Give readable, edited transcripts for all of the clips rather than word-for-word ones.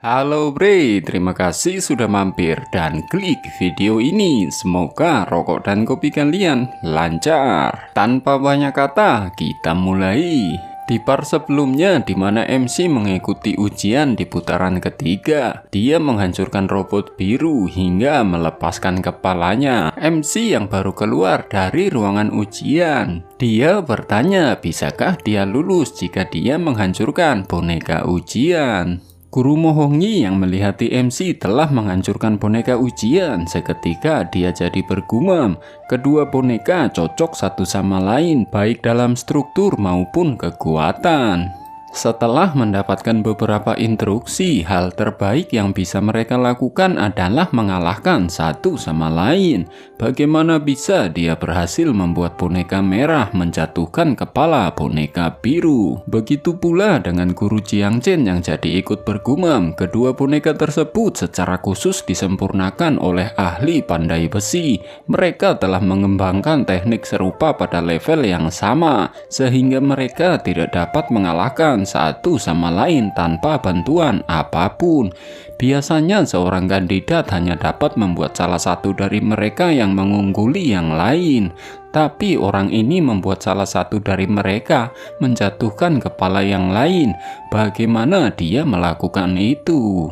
Halo Bre, terima kasih sudah mampir dan klik video ini. Semoga rokok dan kopi kalian lancar. Tanpa banyak kata, kita mulai. Di part sebelumnya di mana MC mengikuti ujian di putaran ketiga, dia menghancurkan robot biru hingga melepaskan kepalanya. MC yang baru keluar dari ruangan ujian, dia bertanya bisakah dia lulus jika dia menghancurkan boneka ujian. Guru Mohongi yang melihati MC telah menghancurkan boneka ujian. Seketika dia jadi bergumam, kedua boneka cocok satu sama lain baik dalam struktur maupun kekuatan. Setelah mendapatkan beberapa instruksi, hal terbaik yang bisa mereka lakukan adalah mengalahkan satu sama lain. Bagaimana bisa dia berhasil membuat boneka merah menjatuhkan kepala boneka biru? Begitu pula dengan guru Jiangchen yang jadi ikut bergumam. Kedua boneka tersebut secara khusus disempurnakan oleh ahli pandai besi. Mereka telah mengembangkan teknik serupa pada level yang sama, sehingga mereka tidak dapat mengalahkan satu sama lain tanpa bantuan apapun. Biasanya seorang kandidat hanya dapat membuat salah satu dari mereka yang mengungguli yang lain, tapi orang ini membuat salah satu dari mereka menjatuhkan kepala yang lain. Bagaimana dia melakukan itu?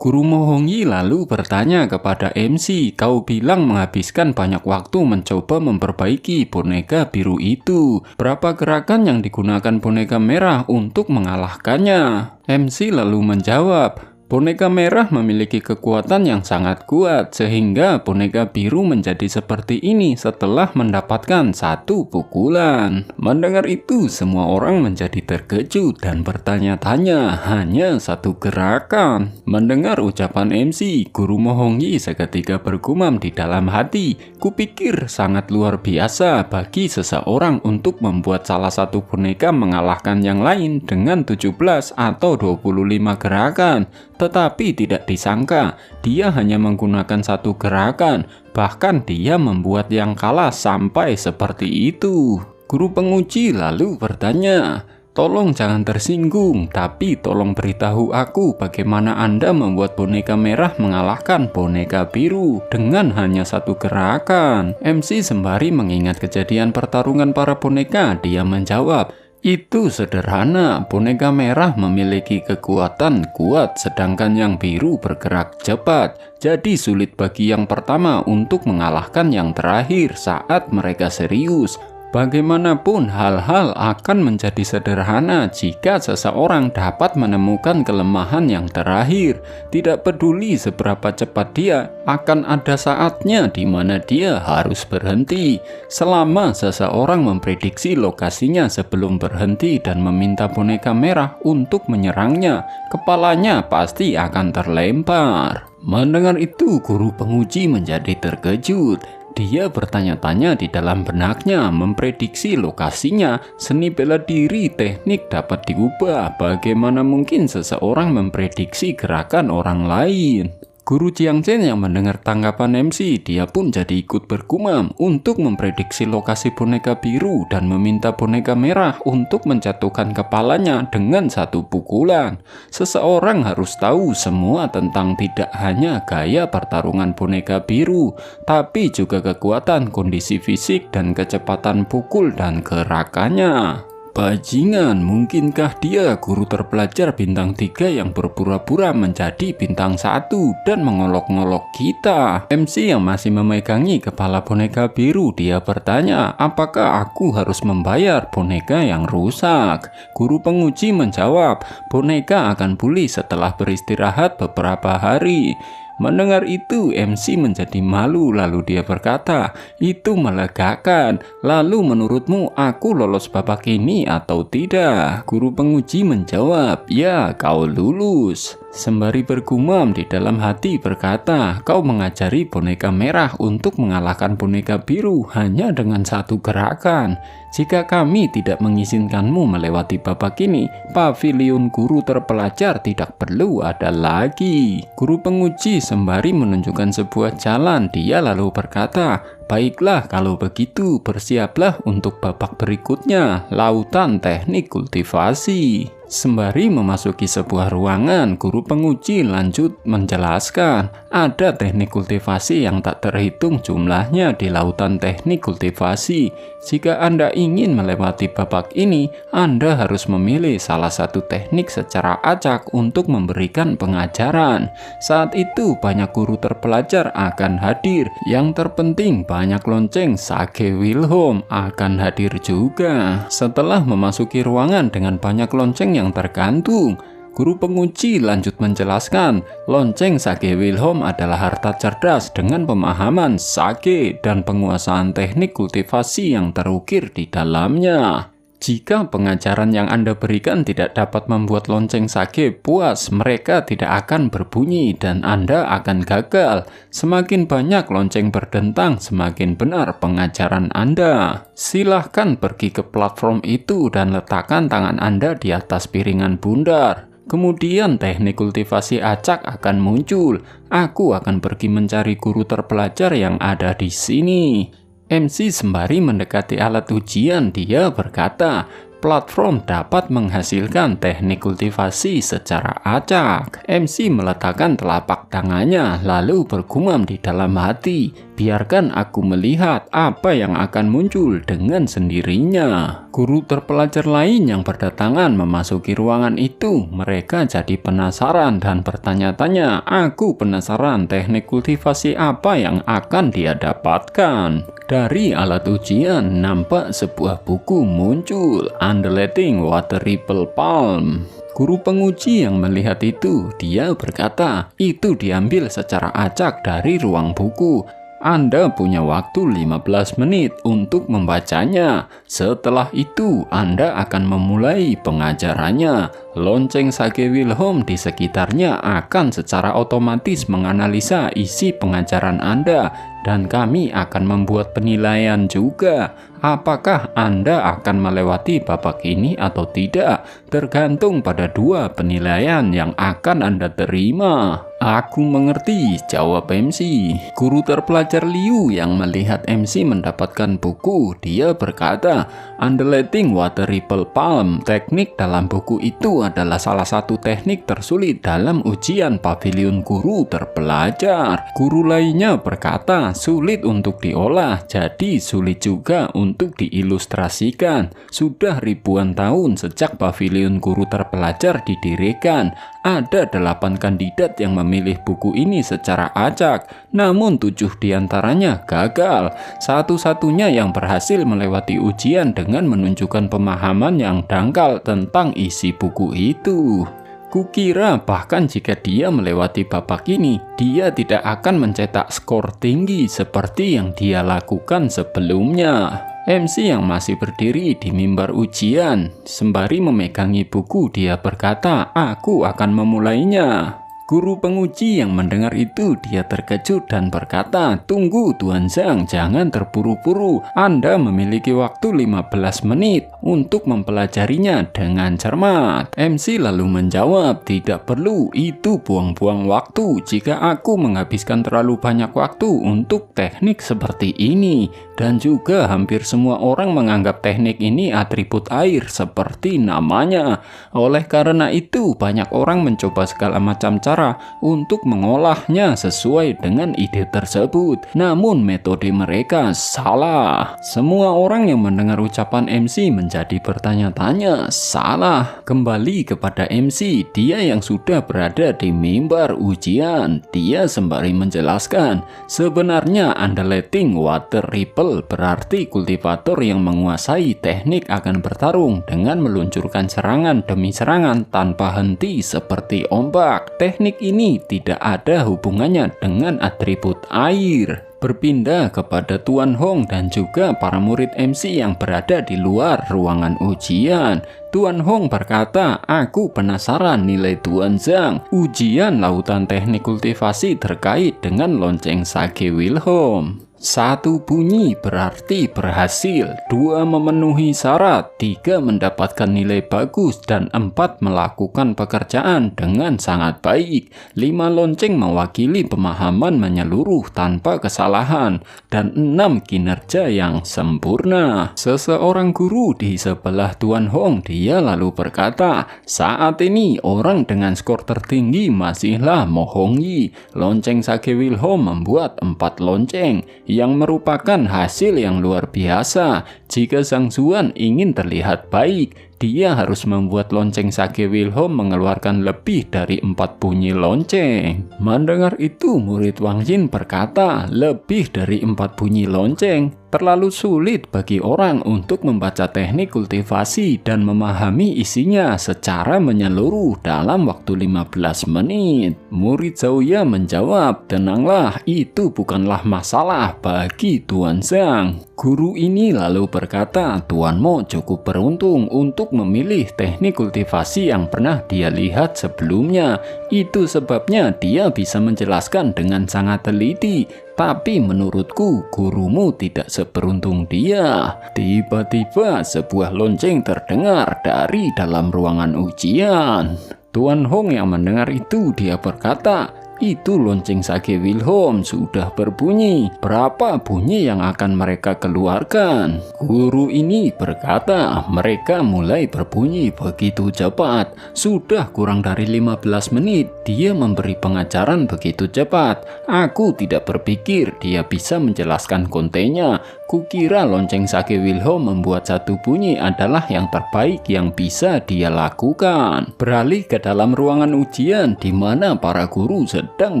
Guru Mohongi lalu bertanya kepada MC, kau bilang menghabiskan banyak waktu mencoba memperbaiki boneka biru itu. Berapa gerakan yang digunakan boneka merah untuk mengalahkannya? MC lalu menjawab, boneka merah memiliki kekuatan yang sangat kuat sehingga boneka biru menjadi seperti ini setelah mendapatkan satu pukulan. Mendengar itu semua orang menjadi terkejut dan bertanya-tanya, hanya satu gerakan. Mendengar ucapan MC, Guru Mohongi seketika bergumam di dalam hati, kupikir sangat luar biasa bagi seseorang untuk membuat salah satu boneka mengalahkan yang lain dengan 17 atau 25 gerakan. Tetapi tidak disangka, dia hanya menggunakan satu gerakan, bahkan dia membuat yang kalah sampai seperti itu. Guru penguji lalu bertanya, tolong jangan tersinggung, tapi tolong beritahu aku bagaimana Anda membuat boneka merah mengalahkan boneka biru dengan hanya satu gerakan. MC sembari mengingat kejadian pertarungan para boneka, dia menjawab, itu sederhana, boneka merah memiliki kekuatan kuat sedangkan yang biru bergerak cepat. Jadi sulit bagi yang pertama untuk mengalahkan yang terakhir saat mereka serius. Bagaimanapun hal-hal akan menjadi sederhana jika seseorang dapat menemukan kelemahan yang terakhir. Tidak peduli seberapa cepat dia, akan ada saatnya di mana dia harus berhenti. Selama seseorang memprediksi lokasinya sebelum berhenti dan meminta boneka merah untuk menyerangnya, kepalanya pasti akan terlempar. Mendengar itu, guru penguji menjadi terkejut. Dia bertanya-tanya di dalam benaknya, memprediksi lokasinya. Seni bela diri teknik dapat diubah. Bagaimana mungkin seseorang memprediksi gerakan orang lain? Guru Jiangchen yang mendengar tanggapan MC, dia pun jadi ikut bergumam untuk memprediksi lokasi boneka biru dan meminta boneka merah untuk menjatuhkan kepalanya dengan satu pukulan. Seseorang harus tahu semua tentang tidak hanya gaya pertarungan boneka biru, tapi juga kekuatan kondisi fisik dan kecepatan pukul dan gerakannya. Bajingan, mungkinkah dia guru terpelajar bintang 3 yang berpura-pura menjadi bintang 1 dan mengolok-ngolok kita? MC yang masih memegangi kepala boneka biru, dia bertanya, apakah aku harus membayar boneka yang rusak? Guru penguji menjawab, boneka akan pulih setelah beristirahat beberapa hari. Mendengar itu, MC menjadi malu, lalu dia berkata, itu melegakan. Lalu menurutmu aku lolos babak ini atau tidak? Guru penguji menjawab, ya, kau lulus. Sembari bergumam di dalam hati berkata, kau mengajari boneka merah untuk mengalahkan boneka biru hanya dengan satu gerakan. Jika kami tidak mengizinkanmu melewati babak ini, pavilion guru terpelajar tidak perlu ada lagi. Guru penguji sembari menunjukkan sebuah jalan, dia lalu berkata, baiklah kalau begitu bersiaplah untuk babak berikutnya, lautan teknik kultivasi. Sembari memasuki sebuah ruangan, guru penguji lanjut menjelaskan ada teknik kultivasi yang tak terhitung jumlahnya di lautan teknik kultivasi. Jika Anda ingin melewati babak ini, Anda harus memilih salah satu teknik secara acak untuk memberikan pengajaran. Saat itu banyak guru terpelajar akan hadir. Yang terpenting banyak lonceng Sage Wilhelm akan hadir juga. Setelah memasuki ruangan dengan banyak lonceng yang tergantung, guru penguji lanjut menjelaskan, lonceng Sage Wilhelm adalah harta cerdas dengan pemahaman sage dan penguasaan teknik kultivasi yang terukir di dalamnya. Jika pengajaran yang Anda berikan tidak dapat membuat lonceng sage puas, mereka tidak akan berbunyi dan Anda akan gagal. Semakin banyak lonceng berdentang, semakin benar pengajaran Anda. Silahkan pergi ke platform itu dan letakkan tangan Anda di atas piringan bundar. Kemudian teknik kultivasi acak akan muncul. Aku akan pergi mencari guru terpelajar yang ada di sini. MC sembari mendekati alat ujian, dia berkata, platform dapat menghasilkan teknik kultivasi secara acak. MC meletakkan telapak tangannya lalu bergumam di dalam hati, biarkan aku melihat apa yang akan muncul dengan sendirinya. Guru terpelajar lain yang berdatangan memasuki ruangan itu. Mereka jadi penasaran dan bertanya-tanya, aku penasaran teknik kultivasi apa yang akan dia dapatkan. Dari alat ujian nampak sebuah buku muncul, Undulating Water Ripple Palm. Guru penguji yang melihat itu, dia berkata, itu diambil secara acak dari ruang buku. Anda punya waktu 15 menit untuk membacanya. Setelah itu, Anda akan memulai pengajarannya. Lonceng Sage Wilhelm di sekitarnya akan secara otomatis menganalisa isi pengajaran Anda, dan kami akan membuat penilaian juga. Apakah Anda akan melewati babak ini atau tidak, tergantung pada dua penilaian yang akan Anda terima. Aku mengerti, jawab MC. Guru terpelajar Liu yang melihat MC mendapatkan buku, dia berkata, Undulating Water Ripple Palm, teknik dalam buku itu adalah salah satu teknik tersulit dalam ujian pavilion guru terpelajar. Guru lainnya berkata, sulit untuk diolah, jadi sulit juga untuk diilustrasikan. Sudah ribuan tahun sejak pavilion guru terpelajar didirikan, ada 8 kandidat yang memilih buku ini secara acak, namun 7 diantaranya gagal. Satu-satunya yang berhasil melewati ujian dengan menunjukkan pemahaman yang dangkal tentang isi buku itu. Kukira bahkan jika dia melewati babak ini, dia tidak akan mencetak skor tinggi seperti yang dia lakukan sebelumnya. MC yang masih berdiri di mimbar ujian, sembari memegangi buku, dia berkata, aku akan memulainya. Guru penguji yang mendengar itu, dia terkejut dan berkata, tunggu Tuan Zhang, jangan terburu-buru. Anda memiliki waktu 15 menit untuk mempelajarinya dengan cermat. MC lalu menjawab, tidak perlu, itu buang-buang waktu jika aku menghabiskan terlalu banyak waktu untuk teknik seperti ini. Dan juga hampir semua orang menganggap teknik ini atribut air seperti namanya. Oleh karena itu, banyak orang mencoba segala macam cara untuk mengolahnya sesuai dengan ide tersebut. Namun metode mereka salah. Semua orang yang mendengar ucapan MC menjadi bertanya-tanya, salah. Kembali kepada MC, dia yang sudah berada di mimbar ujian. Dia sembari menjelaskan, sebenarnya Undulating Water Ripple berarti kultivator yang menguasai teknik akan bertarung dengan meluncurkan serangan demi serangan tanpa henti seperti ombak. Teknik ini tidak ada hubungannya dengan atribut air. Berpindah kepada Tuan Hong dan juga para murid MC yang berada di luar ruangan ujian. Tuan Hong berkata, aku penasaran nilai Tuan Zhang. Ujian lautan teknik kultivasi terkait dengan lonceng Sage Wilhelm. 1 bunyi berarti berhasil, 2 memenuhi syarat, 3 mendapatkan nilai bagus, dan 4 melakukan pekerjaan dengan sangat baik. 5 lonceng mewakili pemahaman menyeluruh tanpa kesalahan, dan 6 kinerja yang sempurna. Seseorang guru di sebelah Tuan Hong, dia lalu berkata, saat ini orang dengan skor tertinggi masihlah Mo Hongyi. Lonceng Sage Wilholm membuat 4 lonceng, yang merupakan hasil yang luar biasa. Jika Zhang Zuan ingin terlihat baik, dia harus membuat lonceng Sage Wilholm mengeluarkan lebih dari 4 bunyi lonceng. Mendengar itu, murid Wang Jin berkata, lebih dari 4 bunyi lonceng terlalu sulit bagi orang untuk membaca teknik kultivasi dan memahami isinya secara menyeluruh dalam waktu 15 menit. Murid Zhouya menjawab, tenanglah, itu bukanlah masalah bagi Tuan Zhang. Guru ini lalu berkata, Tuan Mo cukup beruntung untuk memilih teknik kultivasi yang pernah dia lihat sebelumnya. Itu sebabnya dia bisa menjelaskan dengan sangat teliti. Tapi menurutku gurumu tidak seberuntung dia. Tiba-tiba sebuah lonceng terdengar dari dalam ruangan ujian. Tuan Hong yang mendengar itu, dia berkata, itu lonceng Sage Wilholm sudah berbunyi. Berapa bunyi yang akan mereka keluarkan? Guru ini berkata, mereka mulai berbunyi begitu cepat. Sudah kurang dari 15 menit dia memberi pengajaran begitu cepat. Aku tidak berpikir dia bisa menjelaskan kontennya. Kukira lonceng Sage Wilholm membuat 1 bunyi adalah yang terbaik yang bisa dia lakukan. Beralih ke dalam ruangan ujian di mana para guru sedang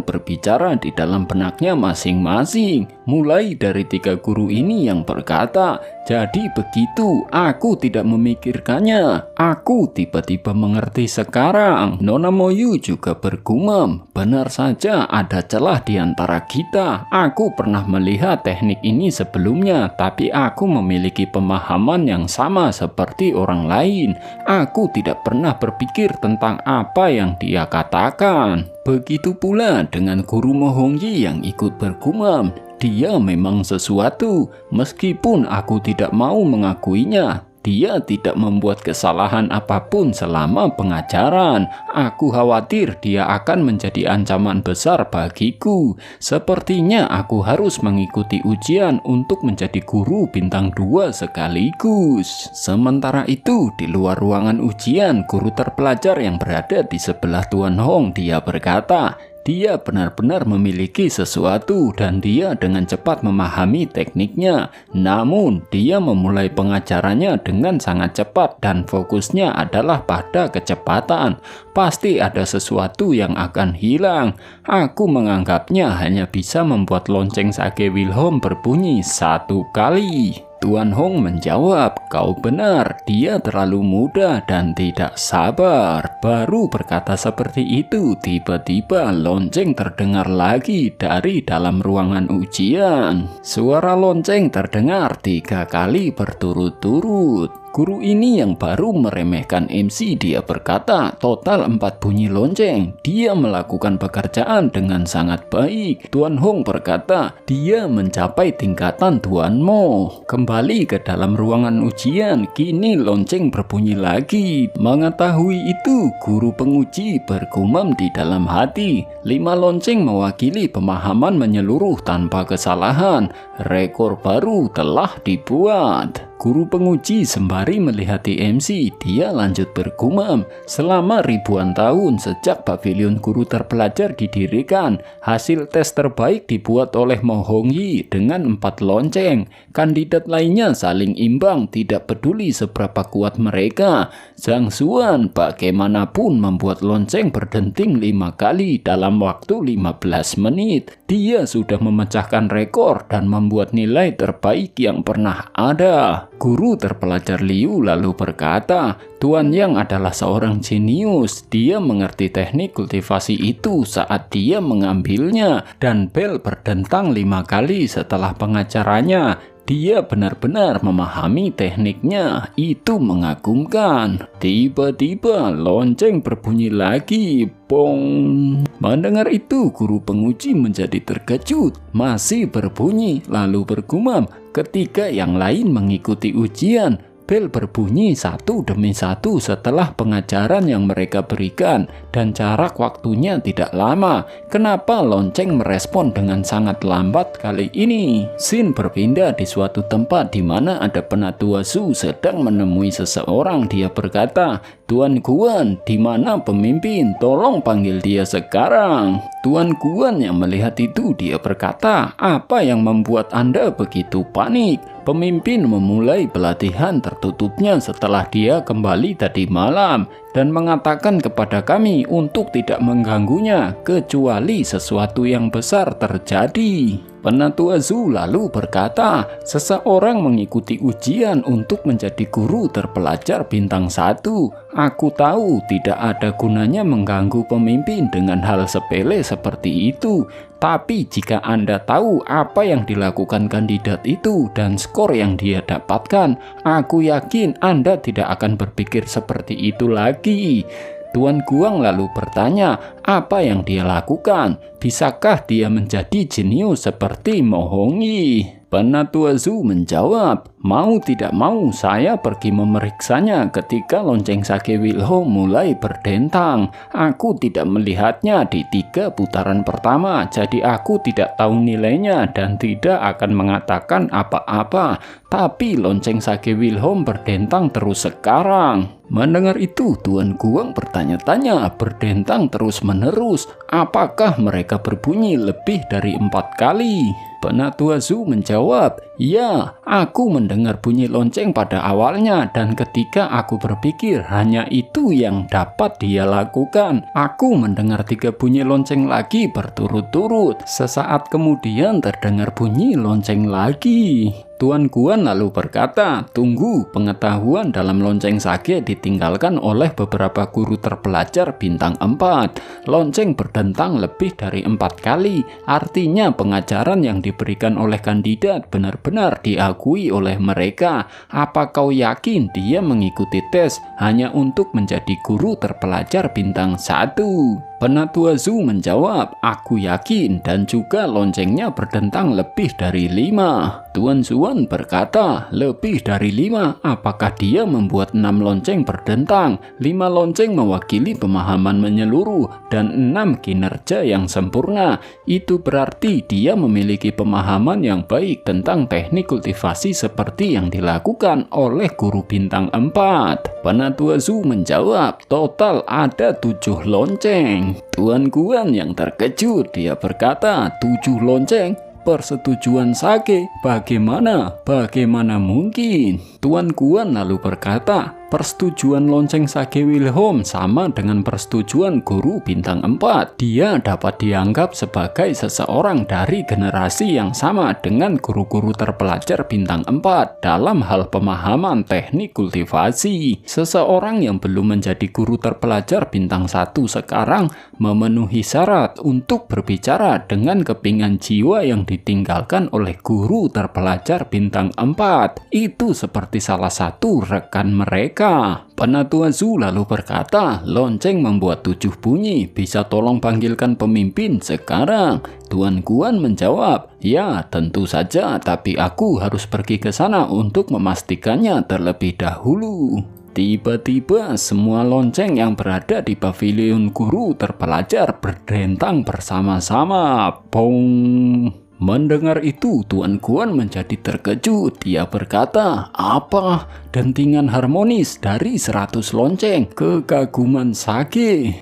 berbicara di dalam benaknya masing-masing. Mulai dari 3 guru ini yang berkata, jadi begitu, aku tidak memikirkannya. Aku tiba-tiba mengerti sekarang. Nona Moyu juga bergumam, benar saja ada celah di antara kita. Aku pernah melihat teknik ini sebelumnya, tapi aku memiliki pemahaman yang sama seperti orang lain. Aku tidak pernah berpikir tentang apa yang dia katakan. Begitu pula dengan guru Mo Hongyi yang ikut bergumam. Dia memang sesuatu, meskipun aku tidak mau mengakuinya. Dia tidak membuat kesalahan apapun selama pengajaran. Aku khawatir dia akan menjadi ancaman besar bagiku. Sepertinya aku harus mengikuti ujian untuk menjadi guru bintang 2 sekaligus. Sementara itu, di luar ruangan ujian, guru terpelajar yang berada di sebelah Tuan Hong, dia berkata, dia benar-benar memiliki sesuatu dan dia dengan cepat memahami tekniknya. Namun, dia memulai pengajarannya dengan sangat cepat dan fokusnya adalah pada kecepatan. Pasti ada sesuatu yang akan hilang. Aku menganggapnya hanya bisa membuat lonceng Sage Wilholm berbunyi 1 kali. Tuan Hong menjawab, kau benar, dia terlalu muda dan tidak sabar. Baru berkata seperti itu, tiba-tiba lonceng terdengar lagi dari dalam ruangan ujian. Suara lonceng terdengar 3 kali berturut-turut. Guru ini yang baru meremehkan MC, dia berkata, total 4 bunyi lonceng. Dia melakukan pekerjaan dengan sangat baik. Tuan Hong berkata, dia mencapai tingkatan Tuan Mo. Kembali ke dalam ruangan ujian, kini lonceng berbunyi lagi. Mengetahui itu, guru penguji bergumam di dalam hati. 5 lonceng mewakili pemahaman menyeluruh tanpa kesalahan. Rekor baru telah dibuat. Guru penguji sembari melihat MC, dia lanjut bergumam. Selama ribuan tahun sejak pavilion guru terpelajar didirikan, hasil tes terbaik dibuat oleh Mo Hongyi dengan 4 lonceng. Kandidat lainnya saling imbang, tidak peduli seberapa kuat mereka. Zhang Zuan bagaimanapun membuat lonceng berdenting 5 kali dalam waktu 15 menit. Dia sudah memecahkan rekor dan membuat nilai terbaik yang pernah ada. Guru terpelajar Liu lalu berkata, Tuan Yang adalah seorang jenius. Dia mengerti teknik kultivasi itu saat dia mengambilnya, dan bel berdentang 5 kali setelah pengajarannya. Dia benar-benar memahami tekniknya, itu mengagumkan. Tiba-tiba lonceng berbunyi lagi, bong. Mendengar itu, guru penguji menjadi terkejut. Masih berbunyi, lalu bergumam. Ketika yang lain mengikuti ujian, bel berbunyi satu demi satu setelah pengajaran yang mereka berikan, dan jarak waktunya tidak lama. Kenapa lonceng merespon dengan sangat lambat kali ini? Scene berpindah di suatu tempat di mana ada penatua Zhu sedang menemui seseorang. Dia berkata, "Tuan Guan, di mana pemimpin? Tolong panggil dia sekarang." Tuan Guan yang melihat itu, dia berkata, "Apa yang membuat Anda begitu panik?" Pemimpin memulai pelatihan tertutupnya setelah dia kembali tadi malam dan mengatakan kepada kami untuk tidak mengganggunya kecuali sesuatu yang besar terjadi. Penatua Zhu lalu berkata, "Seseorang mengikuti ujian untuk menjadi guru terpelajar bintang 1. Aku tahu tidak ada gunanya mengganggu pemimpin dengan hal sepele seperti itu. Tapi jika Anda tahu apa yang dilakukan kandidat itu dan skor yang dia dapatkan, aku yakin Anda tidak akan berpikir seperti itu lagi." Tuan Guang lalu bertanya, apa yang dia lakukan? Bisakah dia menjadi jenius seperti Mo Hongyi? Penatua Zhu menjawab, "Mau tidak mau saya pergi memeriksanya ketika lonceng sake Wilho mulai berdentang. Aku tidak melihatnya di 3 putaran pertama, jadi aku tidak tahu nilainya dan tidak akan mengatakan apa-apa. Tapi lonceng sake Wilho berdentang terus sekarang." Mendengar itu, Tuan Guang bertanya-tanya, berdentang terus-menerus. Apakah mereka berbunyi lebih dari 4 kali? Penatua Zhu menjawab, "Ya, aku mendengar bunyi lonceng pada awalnya dan ketika aku berpikir hanya itu yang dapat dia lakukan, aku mendengar 3 bunyi lonceng lagi berturut-turut. Sesaat kemudian terdengar bunyi lonceng lagi." Tuan Guan lalu berkata, "Tunggu, pengetahuan dalam lonceng sake ditinggalkan oleh beberapa guru terpelajar bintang 4. Lonceng berdentang lebih dari 4 kali, artinya pengajaran yang diberikan oleh kandidat benar-benar diakui oleh mereka. Apa kau yakin dia mengikuti tes hanya untuk menjadi guru terpelajar bintang 1? Penatua Zhu menjawab, "Aku yakin dan juga loncengnya berdentang lebih dari 5. Tuan Zuan berkata, "Lebih dari 5? Apakah dia membuat 6 lonceng berdentang? 5 lonceng mewakili pemahaman menyeluruh dan 6 kinerja yang sempurna. Itu berarti dia memiliki pemahaman yang baik tentang teknik kultivasi seperti yang dilakukan oleh guru bintang 4. Penatua Zhu menjawab, "Total ada 7 lonceng. Tuan Guan yang terkejut, dia berkata, 7 lonceng? Persetujuan sake? Bagaimana mungkin?" Tuan Guan lalu berkata, "Persetujuan lonceng sake Wilhelm sama dengan persetujuan guru bintang 4. Dia dapat dianggap sebagai seseorang dari generasi yang sama dengan guru-guru terpelajar bintang 4 dalam hal pemahaman teknik kultivasi. Seseorang yang belum menjadi guru terpelajar bintang 1 sekarang memenuhi syarat untuk berbicara dengan kepingan jiwa yang ditinggalkan oleh guru terpelajar bintang 4. Itu seperti salah satu rekan mereka." Penatua Zhu lalu berkata, "Lonceng membuat 7 bunyi, bisa tolong panggilkan pemimpin sekarang?" Tuan Guan menjawab, "Ya, tentu saja, tapi aku harus pergi ke sana untuk memastikannya terlebih dahulu." Tiba-tiba semua lonceng yang berada di pavilion guru terpelajar berdentang bersama-sama. Pong! Mendengar itu, Tuan Guan menjadi terkejut. Dia berkata, "Apa? Dentingan harmonis dari 100 lonceng? Kekaguman sake.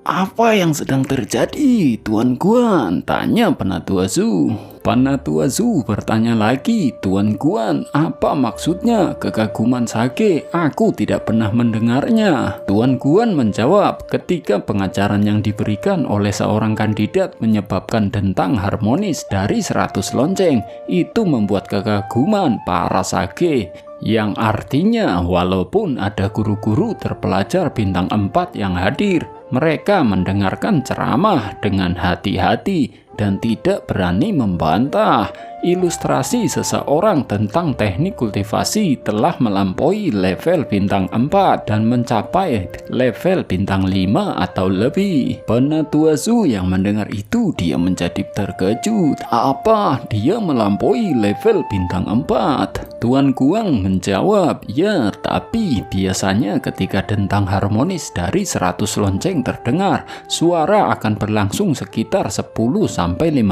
Apa yang sedang terjadi, Tuan Guan?" tanya Penatua Zhu. Penatua Zhu bertanya lagi, "Tuan Guan, apa maksudnya kekaguman sake? Aku tidak pernah mendengarnya." Tuan Guan menjawab, "Ketika pengajaran yang diberikan oleh seorang kandidat menyebabkan dentang harmonis dari 100 lonceng, itu membuat kekaguman para sake. Yang artinya walaupun ada guru-guru terpelajar bintang 4 yang hadir, mereka mendengarkan ceramah dengan hati-hati dan tidak berani membantah. Ilustrasi seseorang tentang teknik kultivasi telah melampaui level bintang 4 dan mencapai level bintang 5 atau lebih. Penatua Zhu yang mendengar itu dia menjadi terkejut. Apa? Dia melampaui level bintang 4? Tuan Guang menjawab, ya, tapi biasanya ketika dentang harmonis dari 100 lonceng terdengar, suara akan berlangsung sekitar 10-15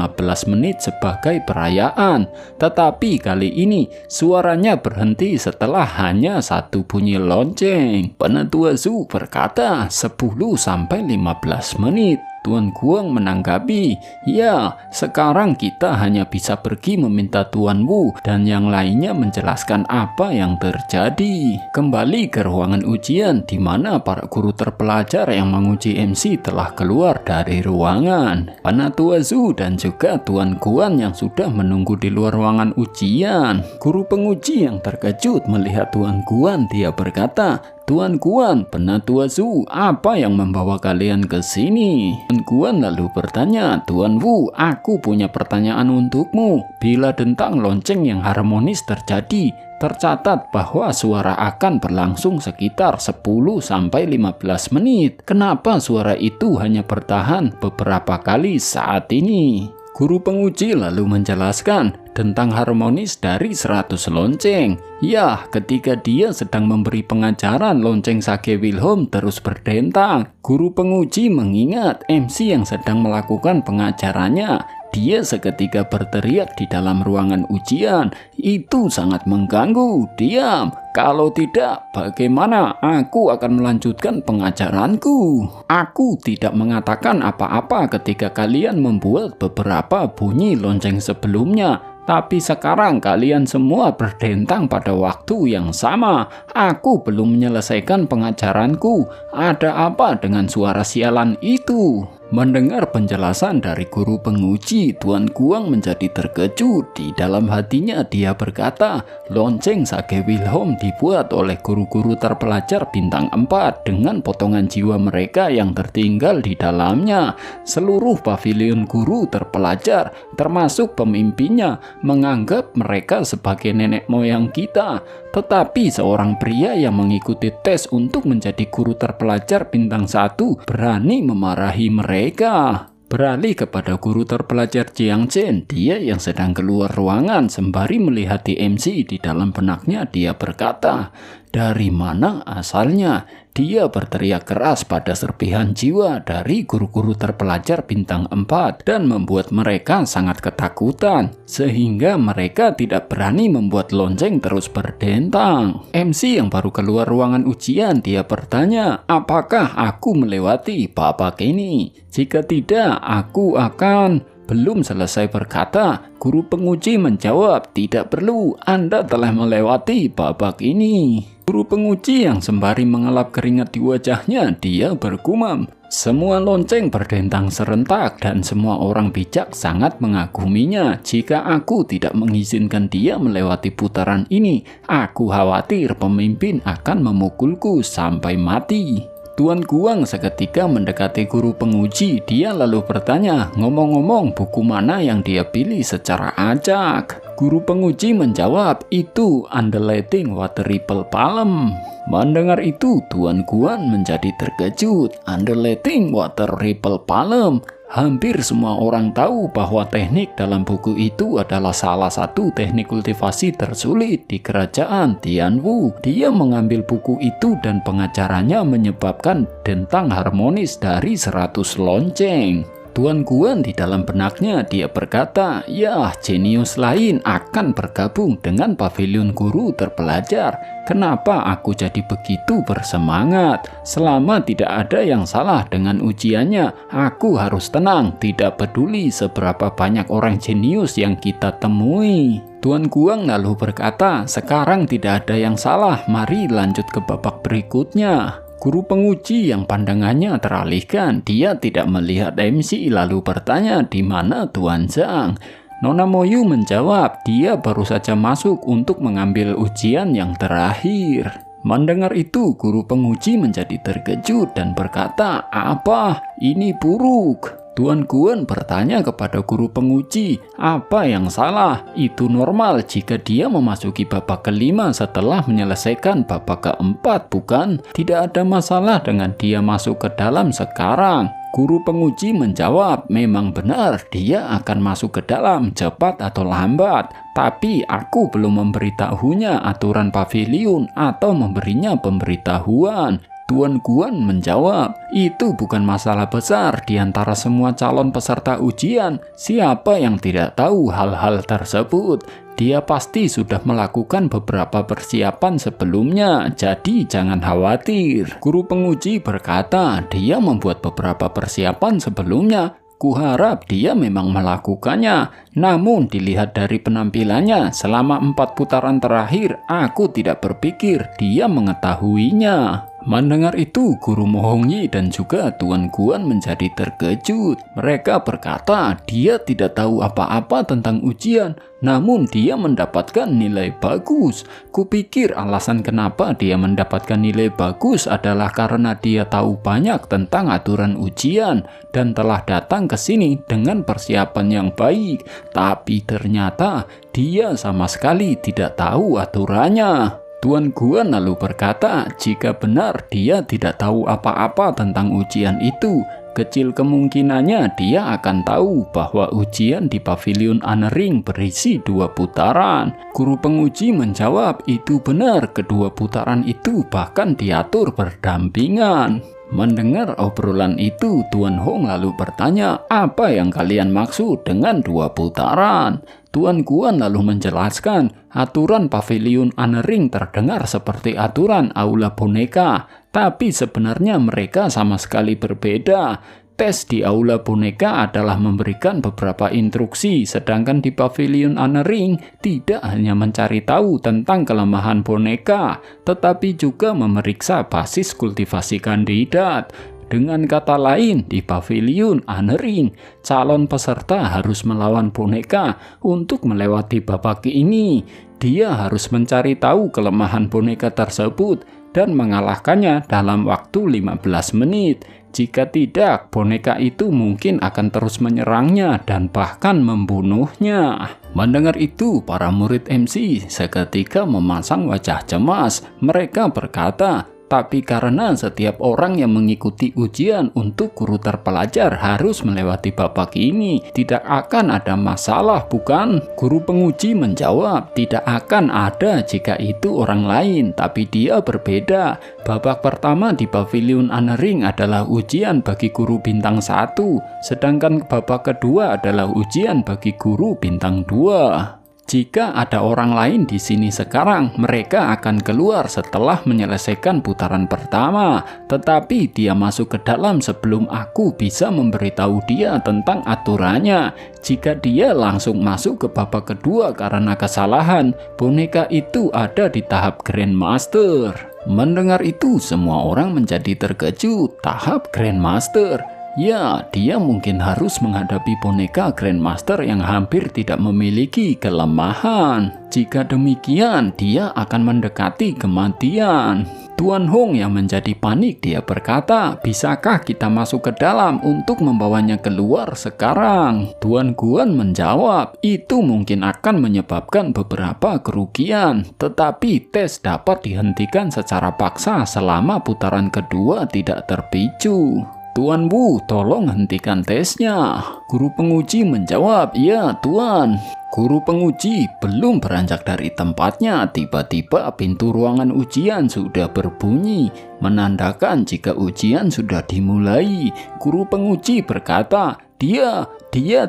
menit sebagai perayaan. Tetapi kali ini suaranya berhenti setelah hanya satu bunyi lonceng. Penatua Zhu berkata 10-15 menit. Tuan Guang menanggapi, ya, sekarang kita hanya bisa pergi meminta Tuan Wu dan yang lainnya menjelaskan apa yang terjadi. Kembali ke ruangan ujian di mana para guru terpelajar yang menguji MC telah keluar dari ruangan. Penatua Zhu dan juga Tuan Guang yang sudah menunggu di luar ruangan ujian. Guru penguji yang terkejut melihat Tuan Guang, dia berkata, Tuan Guan, Penatua Zhu, apa yang membawa kalian ke sini? Tuan Guan lalu bertanya, Tuan Wu, aku punya pertanyaan untukmu. Bila dentang lonceng yang harmonis terjadi, tercatat bahwa suara akan berlangsung sekitar 10-15 menit. Kenapa suara itu hanya bertahan beberapa kali saat ini? Guru penguji lalu menjelaskan, tentang harmonis dari 100 lonceng. Ya, ketika dia sedang memberi pengajaran, lonceng Sage Wilhelm terus berdentang. Guru penguji mengingat MC yang sedang melakukan pengajarannya. Dia seketika berteriak di dalam ruangan ujian. Itu sangat mengganggu. Diam. Kalau tidak, bagaimana aku akan melanjutkan pengajaranku? Aku tidak mengatakan apa-apa ketika kalian membuat beberapa bunyi lonceng sebelumnya. Tapi sekarang kalian semua berdentang pada waktu yang sama. Aku belum menyelesaikan pengajaranku. Ada apa dengan suara sialan itu? Mendengar penjelasan dari guru penguji, Tuan Guang menjadi terkejut. Di dalam hatinya dia berkata, lonceng Sage Wilhelm dibuat oleh guru-guru terpelajar bintang 4 dengan potongan jiwa mereka yang tertinggal di dalamnya. Seluruh pavilion guru terpelajar, termasuk pemimpinnya, menganggap mereka sebagai nenek moyang kita. Tetapi seorang pria yang mengikuti tes untuk menjadi guru terpelajar bintang 1 berani memarahi mereka. Beralih kepada guru terpelajar Jiang Chen, dia yang sedang keluar ruangan sembari melihat MC di dalam benaknya, dia berkata, dari mana asalnya? Dia berteriak keras pada serpihan jiwa dari guru-guru terpelajar bintang 4 dan membuat mereka sangat ketakutan sehingga mereka tidak berani membuat lonceng terus berdentang. MC yang baru keluar ruangan ujian, dia bertanya, apakah aku melewati babak ini? Jika tidak, aku akan... Belum selesai berkata, guru penguji menjawab, tidak perlu, Anda telah melewati babak ini. Guru penguji yang sembari mengelap keringat di wajahnya, dia bergumam, semua lonceng berdentang serentak dan semua orang bijak sangat mengaguminya. Jika aku tidak mengizinkan dia melewati putaran ini, aku khawatir pemimpin akan memukulku sampai mati. Tuan Guang seketika mendekati guru penguji. Dia lalu bertanya, ngomong-ngomong buku mana yang dia pilih secara acak? Guru penguji menjawab, itu Undulating Water Ripple Palm. Mendengar itu, Tuan Guang menjadi terkejut. Undulating Water Ripple Palm. Hampir semua orang tahu bahwa teknik dalam buku itu adalah salah satu teknik kultivasi tersulit di kerajaan Tianwu. Dia mengambil buku itu dan pengajarannya menyebabkan dentang harmonis dari 100 lonceng. Tuan Guan di dalam benaknya dia berkata, ya, jenius lain akan bergabung dengan pavilion guru terpelajar. Kenapa aku jadi begitu bersemangat? Selama tidak ada yang salah dengan ujiannya, aku harus tenang, tidak peduli seberapa banyak orang jenius yang kita temui. Tuan Guang lalu berkata, sekarang tidak ada yang salah, mari lanjut ke babak berikutnya. Guru penguji yang pandangannya teralihkan, dia tidak melihat MC lalu bertanya, di mana Tuan Zhang? Nona Moyu menjawab, dia baru saja masuk untuk mengambil ujian yang terakhir. Mendengar itu, guru penguji menjadi terkejut dan berkata, apa? Ini buruk. Tuan Guan bertanya kepada guru penguji, apa yang salah? Itu normal jika dia memasuki babak kelima setelah menyelesaikan babak keempat, bukan? Tidak ada masalah dengan dia masuk ke dalam sekarang. Guru penguji menjawab, memang benar dia akan masuk ke dalam cepat atau lambat. Tapi aku belum memberitahunya aturan pavilion atau memberinya pemberitahuan. Tuan Guan menjawab, itu bukan masalah besar di antara semua calon peserta ujian. Siapa yang tidak tahu hal-hal tersebut? Dia pasti sudah melakukan beberapa persiapan sebelumnya, jadi jangan khawatir. Guru penguji berkata, dia membuat beberapa persiapan sebelumnya. Kuharap dia memang melakukannya. Namun dilihat dari penampilannya selama 4 putaran terakhir, aku tidak berpikir dia mengetahuinya. Mendengar itu, Guru Mo Hongyi dan juga Tuan Guan menjadi terkejut. Mereka berkata dia tidak tahu apa-apa tentang ujian, namun dia mendapatkan nilai bagus. Kupikir alasan kenapa dia mendapatkan nilai bagus adalah karena dia tahu banyak tentang aturan ujian dan telah datang ke sini dengan persiapan yang baik. Tapi ternyata dia sama sekali tidak tahu aturannya. Tuan Guan lalu berkata, jika benar dia tidak tahu apa-apa tentang ujian itu, kecil kemungkinannya dia akan tahu bahwa ujian di pavilion Anering berisi 2 putaran. Guru penguji menjawab, itu benar, kedua putaran itu bahkan diatur berdampingan. Mendengar obrolan itu, Tuan Hong lalu bertanya, apa yang kalian maksud dengan 2 putaran? Tuan Guan lalu menjelaskan, aturan pavilion Anering terdengar seperti aturan aula boneka, tapi sebenarnya mereka sama sekali berbeda. Tes di aula boneka adalah memberikan beberapa instruksi, sedangkan di pavilion Anering tidak hanya mencari tahu tentang kelemahan boneka, tetapi juga memeriksa basis kultivasi kandidat. Dengan kata lain, di pavilion Anering, calon peserta harus melawan boneka untuk melewati babak ini. Dia harus mencari tahu kelemahan boneka tersebut dan mengalahkannya dalam waktu 15 menit. Jika tidak, boneka itu mungkin akan terus menyerangnya dan bahkan membunuhnya. Mendengar itu, para murid MC seketika memasang wajah cemas. Mereka berkata, tapi karena setiap orang yang mengikuti ujian untuk guru terpelajar harus melewati babak ini, tidak akan ada masalah, bukan? Guru penguji menjawab, tidak akan ada jika itu orang lain, tapi dia berbeda. Babak pertama di pavilion Anering adalah ujian bagi guru bintang 1, sedangkan babak kedua adalah ujian bagi guru bintang 2. Jika ada orang lain di sini sekarang, mereka akan keluar setelah menyelesaikan putaran pertama. Tetapi dia masuk ke dalam sebelum aku bisa memberitahu dia tentang aturannya. Jika dia langsung masuk ke babak kedua karena kesalahan, boneka itu ada di tahap Grandmaster. Mendengar itu, semua orang menjadi terkejut. Tahap Grandmaster? Ya, dia mungkin harus menghadapi boneka Grandmaster yang hampir tidak memiliki kelemahan. Jika demikian, dia akan mendekati kematian. Tuan Hong yang menjadi panik, dia berkata, bisakah kita masuk ke dalam untuk membawanya keluar sekarang? Tuan Guan menjawab, itu mungkin akan menyebabkan beberapa kerugian, tetapi tes dapat dihentikan secara paksa selama putaran kedua tidak terpicu. Tuan Wu, tolong hentikan tesnya. Guru penguji menjawab, ya Tuan. Guru penguji belum beranjak dari tempatnya, tiba-tiba pintu ruangan ujian sudah berbunyi, menandakan jika ujian sudah dimulai. Guru penguji berkata, dia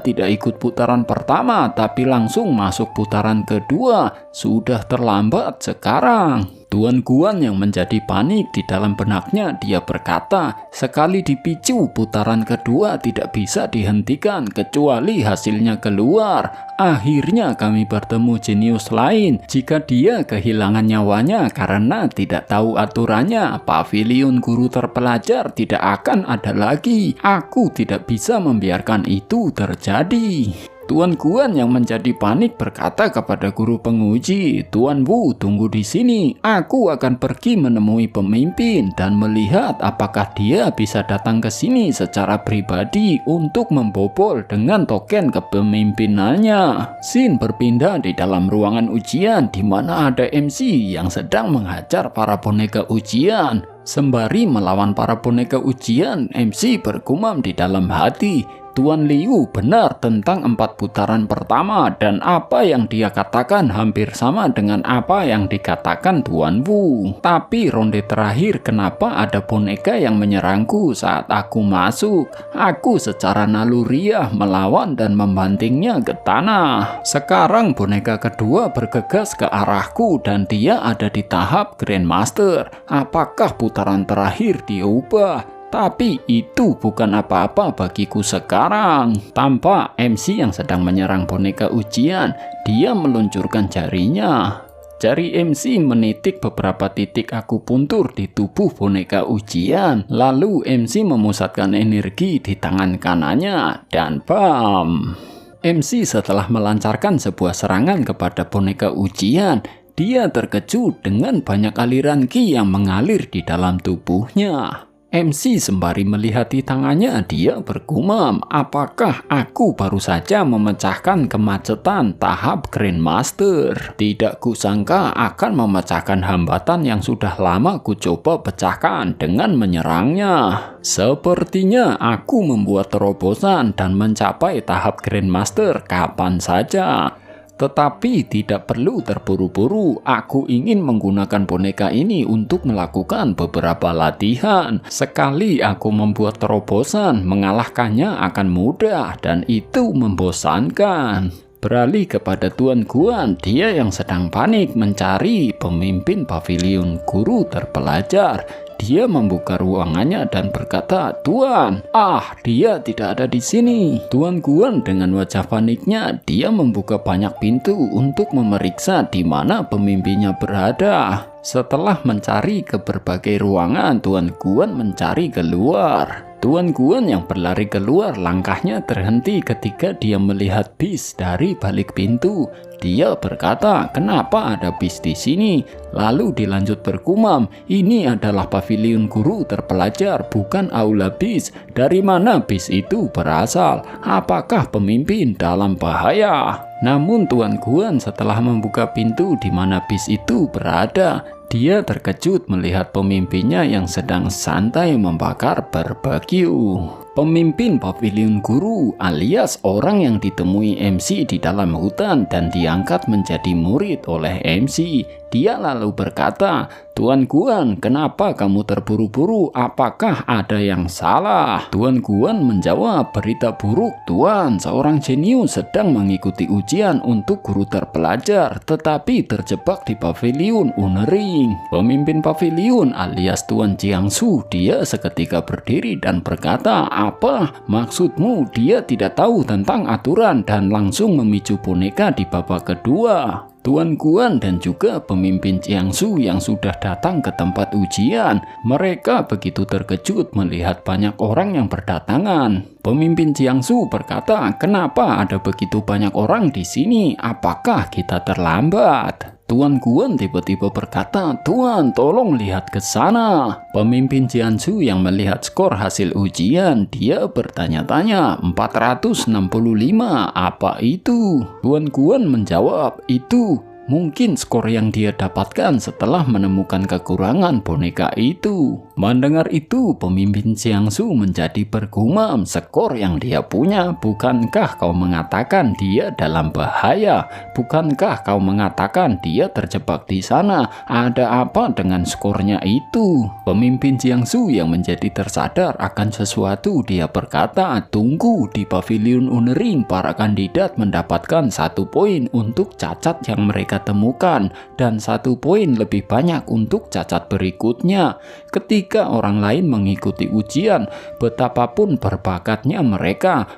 tidak ikut putaran pertama, tapi langsung masuk putaran kedua. Sudah terlambat sekarang. Tuan Guan yang menjadi panik di dalam benaknya, dia berkata, sekali dipicu putaran kedua tidak bisa dihentikan kecuali hasilnya keluar. Akhirnya kami bertemu jenius lain. Jika dia kehilangan nyawanya karena tidak tahu aturannya, pavilion guru terpelajar tidak akan ada lagi. Aku tidak bisa membiarkan itu terjadi. Tuan Guan yang menjadi panik berkata kepada guru penguji, "Tuan Wu, tunggu di sini. Aku akan pergi menemui pemimpin dan melihat apakah dia bisa datang ke sini secara pribadi untuk membobol dengan token kepemimpinannya." Scene berpindah di dalam ruangan ujian di mana ada MC yang sedang menghajar para boneka ujian. Sembari melawan para boneka ujian, MC bergumam di dalam hati, Tuan Liu benar tentang 4 putaran pertama dan apa yang dia katakan hampir sama dengan apa yang dikatakan Tuan Wu. Tapi ronde terakhir kenapa ada boneka yang menyerangku saat aku masuk? Aku secara naluriah melawan dan membantingnya ke tanah. Sekarang boneka kedua bergegas ke arahku dan dia ada di tahap Grandmaster. Apakah putaran terakhir dia ubah? Tapi itu bukan apa-apa bagiku sekarang. Tanpa MC yang sedang menyerang boneka ujian, dia meluncurkan jarinya. Jari MC menitik beberapa titik akupuntur di tubuh boneka ujian. Lalu MC memusatkan energi di tangan kanannya dan bam! MC setelah melancarkan sebuah serangan kepada boneka ujian, dia terkejut dengan banyak aliran ki yang mengalir di dalam tubuhnya. MC sembari melihat di tangannya, dia bergumam, apakah aku baru saja memecahkan kemacetan tahap Grandmaster? Tidak kusangka akan memecahkan hambatan yang sudah lama ku coba pecahkan dengan menyerangnya. Sepertinya aku membuat terobosan dan mencapai tahap Grandmaster kapan saja. Tetapi tidak perlu terburu-buru, aku ingin menggunakan boneka ini untuk melakukan beberapa latihan. Sekali aku membuat terobosan, mengalahkannya akan mudah dan itu membosankan. Beralih kepada Tuan Guan, dia yang sedang panik mencari pemimpin pavilion guru terpelajar. Dia membuka ruangannya dan berkata, "Tuan, dia tidak ada di sini." Tuan Guan dengan wajah paniknya, dia membuka banyak pintu untuk memeriksa di mana pemimpinnya berada. Setelah mencari ke berbagai ruangan, Tuan Guan mencari keluar. Tuan Guan yang berlari keluar, langkahnya terhenti ketika dia melihat bis dari balik pintu. Dia berkata, "Kenapa ada bis di sini?" Lalu dilanjut bergumam, "Ini adalah pavilion guru terpelajar, bukan aula bis. Dari mana bis itu berasal? Apakah pemimpin dalam bahaya?" Namun Tuan Guan setelah membuka pintu di mana bis itu berada, dia terkejut melihat pemimpinnya yang sedang santai membakar barbeque. Pemimpin pavilion guru alias orang yang ditemui MC di dalam hutan dan diangkat menjadi murid oleh MC. Dia lalu berkata, "Tuan Guan, kenapa kamu terburu-buru? Apakah ada yang salah?" Tuan Guan menjawab, "Berita buruk, Tuan. Seorang jenius sedang mengikuti ujian untuk guru terpelajar, tetapi terjebak di pavilion Unering." Pemimpin pavilion alias Tuan Jiangsu, dia seketika berdiri dan berkata, "Apa maksudmu? Dia tidak tahu tentang aturan," dan langsung memicu boneka di babak kedua. Tuan Guan dan juga pemimpin Jiangsu yang sudah datang ke tempat ujian, mereka begitu terkejut melihat banyak orang yang berdatangan. Pemimpin Jiangsu berkata, "Kenapa ada begitu banyak orang di sini? Apakah kita terlambat?" Tuan Guan tiba-tiba berkata, "Tuan, tolong lihat ke sana." Pemimpin Jiangsu yang melihat skor hasil ujian, dia bertanya-tanya, 465, apa itu? Tuan Guan menjawab, "Itu mungkin skor yang dia dapatkan setelah menemukan kekurangan boneka itu." Mendengar itu, pemimpin Jiangsu menjadi bergumam, "Skor yang dia punya, bukankah kau mengatakan dia dalam bahaya? Bukankah kau mengatakan dia terjebak di sana? Ada apa dengan skornya itu?" Pemimpin Jiangsu yang menjadi tersadar akan sesuatu, dia berkata, "Tunggu, di pavilion Unering para kandidat mendapatkan 1 poin untuk cacat yang mereka temukan dan 1 poin lebih banyak untuk cacat berikutnya. Ketika orang lain mengikuti ujian, betapapun berbakatnya mereka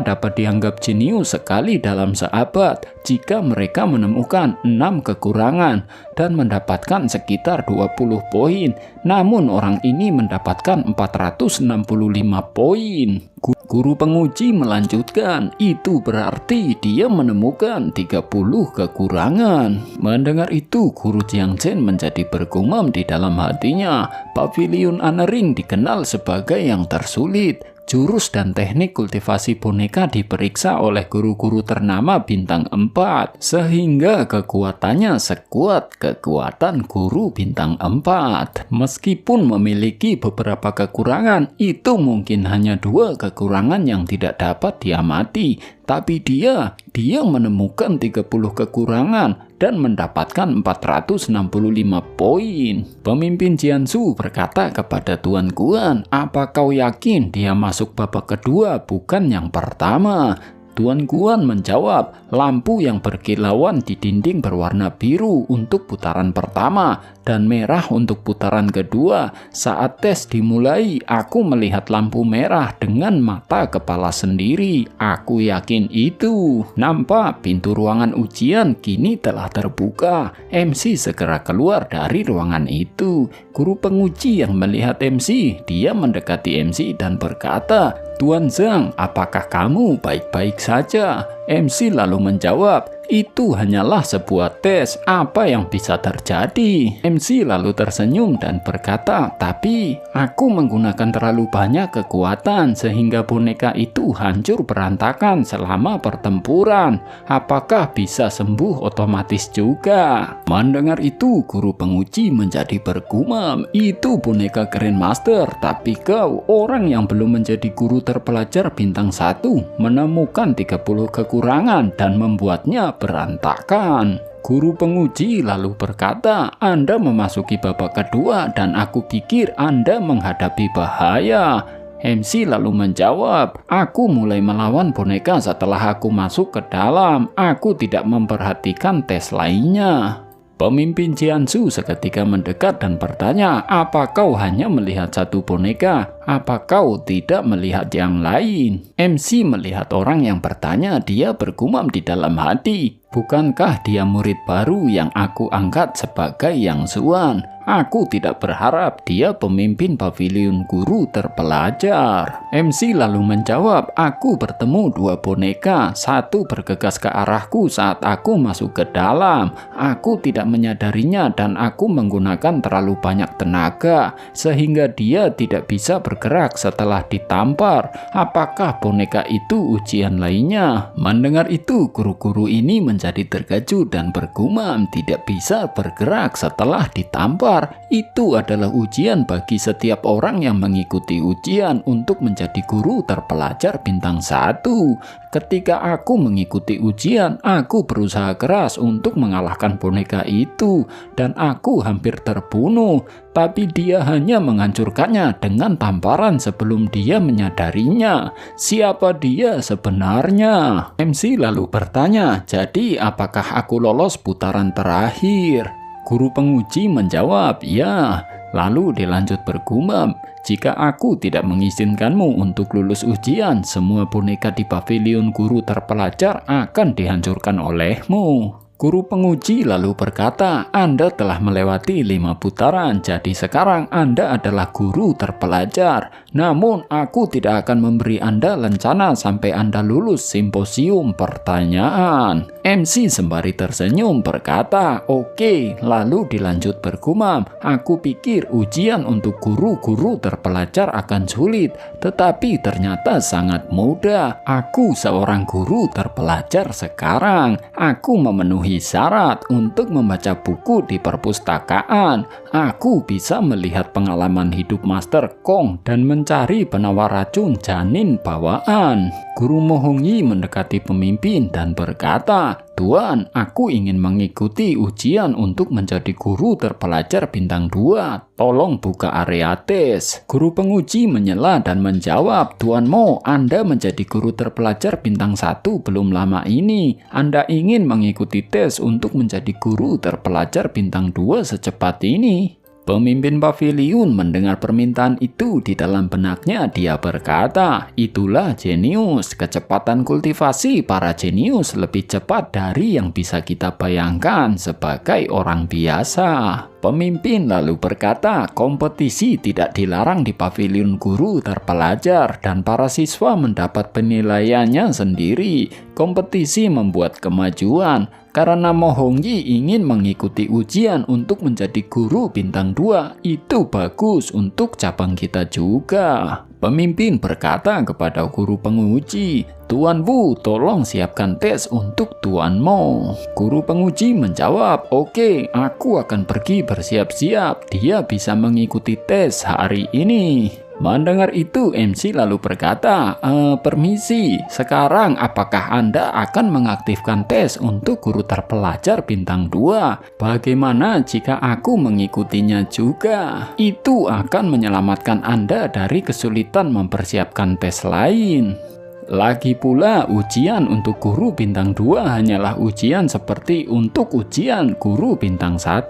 dapat dianggap jenius sekali dalam seabad jika mereka menemukan 6 kekurangan dan mendapatkan sekitar 20 poin. Namun orang ini mendapatkan 465 poin. Guru penguji melanjutkan, itu berarti dia menemukan 30 kekurangan. Mendengar itu, Guru Jiangchen menjadi bergumam di dalam hatinya. Pavilion Anering dikenal sebagai yang tersulit. Jurus dan teknik kultivasi boneka diperiksa oleh guru-guru ternama bintang 4, sehingga kekuatannya sekuat kekuatan guru bintang 4. Meskipun memiliki beberapa kekurangan, itu mungkin hanya 2 kekurangan yang tidak dapat diamati, tapi dia menemukan 30 kekurangan dan mendapatkan 465 poin. Pemimpin Jianzhu berkata kepada Tuan Guan, "Apa kau yakin dia masuk babak kedua bukan yang pertama?" Tuan Guan menjawab, "Lampu yang berkilauan di dinding berwarna biru untuk putaran pertama dan merah untuk putaran kedua. Saat tes dimulai, aku melihat lampu merah dengan mata kepala sendiri. Aku yakin itu." Nampak pintu ruangan ujian kini telah terbuka. MC segera keluar dari ruangan itu. Guru penguji yang melihat MC, dia mendekati MC dan berkata, "Tuan Zhang, apakah kamu baik-baik saja?" MC lalu menjawab, "Itu hanyalah sebuah tes, apa yang bisa terjadi?" MC lalu tersenyum dan berkata, "Tapi aku menggunakan terlalu banyak kekuatan sehingga boneka itu hancur berantakan selama pertempuran. Apakah bisa sembuh otomatis juga?" Mendengar itu, guru penguji menjadi bergumam, "Itu boneka Grandmaster, tapi kau orang yang belum menjadi guru terpelajar bintang 1 menemukan 30 kekurangan dan membuatnya berantakan." Guru penguji lalu berkata, "Anda memasuki babak kedua dan aku pikir Anda menghadapi bahaya." MC lalu menjawab, "Aku mulai melawan boneka setelah aku masuk ke dalam. Aku tidak memperhatikan tes lainnya." Pemimpin Jianzhu seketika mendekat dan bertanya, "Apa kau hanya melihat satu boneka? Apa kau tidak melihat yang lain?" MC melihat orang yang bertanya, dia bergumam di dalam hati, "Bukankah dia murid baru yang aku angkat sebagai Yang Zuan? Aku tidak berharap dia pemimpin pavilion guru terpelajar." MC lalu menjawab, "Aku bertemu 2 boneka, satu bergegas ke arahku saat aku masuk ke dalam. Aku tidak menyadarinya dan aku menggunakan terlalu banyak tenaga, sehingga dia tidak bisa bergerak setelah ditampar. Apakah boneka itu ujian lainnya?" Mendengar itu, guru-guru ini menjadi terkejut dan bergumam, "Tidak bisa bergerak setelah ditampar. Itu adalah ujian bagi setiap orang yang mengikuti ujian untuk menjadi guru terpelajar bintang 1. Ketika aku mengikuti ujian, aku berusaha keras untuk mengalahkan boneka itu dan aku hampir terbunuh, tapi dia hanya menghancurkannya dengan tamparan sebelum dia menyadarinya. Siapa dia sebenarnya?" MC lalu bertanya, "Jadi apakah aku lolos putaran terakhir?" Guru penguji menjawab, "Ya." Lalu dilanjut bergumam, "Jika aku tidak mengizinkanmu untuk lulus ujian, semua boneka di pavilion guru terpelajar akan dihancurkan olehmu." Guru penguji lalu berkata, "Anda telah melewati 5 putaran, jadi sekarang Anda adalah guru terpelajar. Namun aku tidak akan memberi Anda lencana sampai Anda lulus simposium pertanyaan." MC sembari tersenyum berkata, "Oke." Lalu dilanjut bergumam, "Aku pikir ujian untuk guru-guru terpelajar akan sulit, tetapi ternyata sangat mudah. Aku seorang guru terpelajar sekarang. Aku memenuhi syarat untuk membaca buku di perpustakaan. Aku bisa melihat pengalaman hidup Master Kong dan mencari penawar racun janin bawaan." Guru Mohongyi mendekati pemimpin dan berkata, "Tuan, aku ingin mengikuti ujian untuk menjadi guru terpelajar bintang 2. Tolong buka area tes." Guru penguji menyela dan menjawab, "Tuan Mo, Anda menjadi guru terpelajar bintang 1 belum lama ini. Anda ingin mengikuti tes untuk menjadi guru terpelajar bintang 2 secepat ini?" Pemimpin pavilion mendengar permintaan itu, di dalam benaknya dia berkata, "Itulah jenius. Kecepatan kultivasi para jenius lebih cepat dari yang bisa kita bayangkan sebagai orang biasa." Pemimpin lalu berkata, kompetisi tidak dilarang di pavilion guru terpelajar dan para siswa mendapat penilaiannya sendiri. Kompetisi membuat kemajuan karena Mo Hongyi ingin mengikuti ujian untuk menjadi guru bintang 2. Itu bagus untuk cabang kita juga. Pemimpin berkata kepada guru penguji, Tuan Wu, tolong siapkan tes untuk Tuan Mo. Guru penguji menjawab, oke, aku akan pergi bersiap-siap. Dia bisa mengikuti tes hari ini. Mendengar itu, MC lalu berkata, permisi, sekarang apakah Anda akan mengaktifkan tes untuk guru terpelajar bintang 2? Bagaimana jika aku mengikutinya juga? Itu akan menyelamatkan Anda dari kesulitan mempersiapkan tes lain. Lagi pula, ujian untuk guru bintang 2 hanyalah ujian seperti untuk ujian guru bintang 1.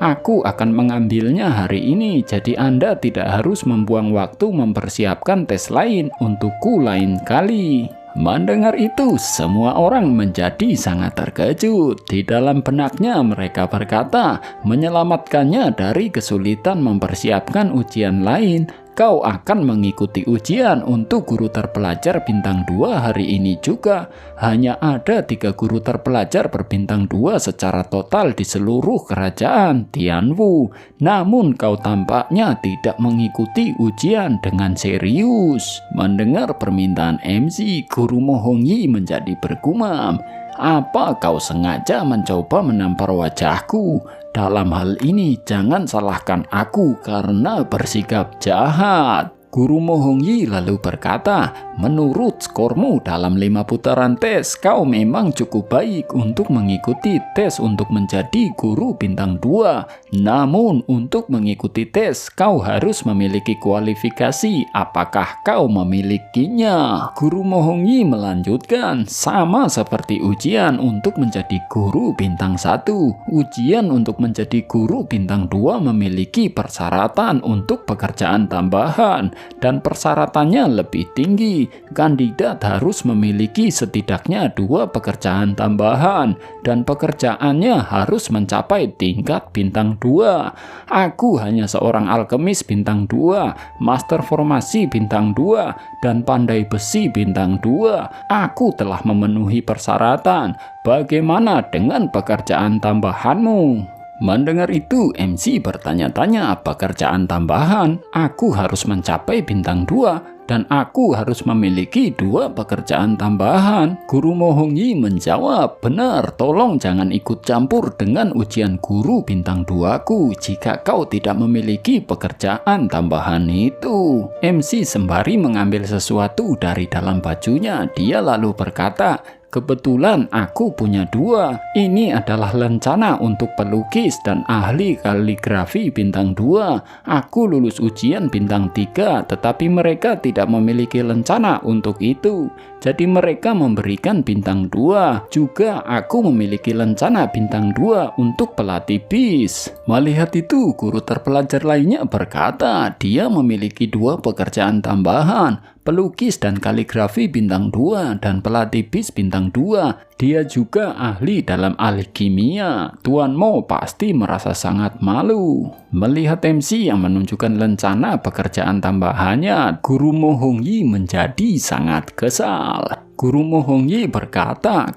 Aku akan mengambilnya hari ini, jadi Anda tidak harus membuang waktu mempersiapkan tes lain untukku lain kali. Mendengar itu, semua orang menjadi sangat terkejut. Di dalam benaknya mereka berkata, menyelamatkannya dari kesulitan mempersiapkan ujian lain. Kau akan mengikuti ujian untuk guru terpelajar bintang 2 hari ini juga. Hanya ada 3 guru terpelajar berbintang 2 secara total di seluruh kerajaan Tianwu. Namun kau tampaknya tidak mengikuti ujian dengan serius. Mendengar permintaan MC, guru Mo Hongyi menjadi bergumam. Apa kau sengaja mencoba menampar wajahku? Dalam hal ini jangan salahkan aku karena bersikap jahat. Guru Mo Hongyi lalu berkata, menurut skormu dalam 5 putaran tes, kau memang cukup baik untuk mengikuti tes untuk menjadi guru bintang 2. Namun untuk mengikuti tes, kau harus memiliki kualifikasi. Apakah kau memilikinya? Guru Mo Hongyi melanjutkan, sama seperti ujian untuk menjadi guru bintang 1. Ujian untuk menjadi guru bintang 2 memiliki persyaratan untuk pekerjaan tambahan. Dan persyaratannya lebih tinggi. Kandidat harus memiliki setidaknya 2 pekerjaan tambahan dan pekerjaannya harus mencapai tingkat bintang 2. Aku hanya seorang alkemis bintang 2, master formasi bintang 2, dan pandai besi bintang 2. Aku telah memenuhi persyaratan. Bagaimana dengan pekerjaan tambahanmu? Mendengar itu, MC bertanya-tanya, pekerjaan tambahan? Aku harus mencapai bintang 2 dan aku harus memiliki 2 pekerjaan tambahan. Guru Mo Hongyi menjawab, benar, tolong jangan ikut campur dengan ujian guru bintang 2ku jika kau tidak memiliki pekerjaan tambahan itu. MC sembari mengambil sesuatu dari dalam bajunya, dia lalu berkata, kebetulan aku punya 2. Ini adalah lencana untuk pelukis dan ahli kaligrafi bintang 2. Aku lulus ujian bintang 3, tetapi mereka tidak memiliki lencana untuk itu. Jadi mereka memberikan bintang 2. Juga aku memiliki lencana bintang 2 untuk pelatih bis. Melihat itu, guru terpelajar lainnya berkata, dia memiliki 2 pekerjaan tambahan, pelukis dan kaligrafi bintang 2 dan pelatih bis bintang 2. Dia juga ahli dalam alkimia. Tuan Mo pasti merasa sangat malu. Melihat MC yang menunjukkan lencana pekerjaan tambahannya, guru Mo Hongyi menjadi sangat kesal. Guru Mo Hongyi berkata,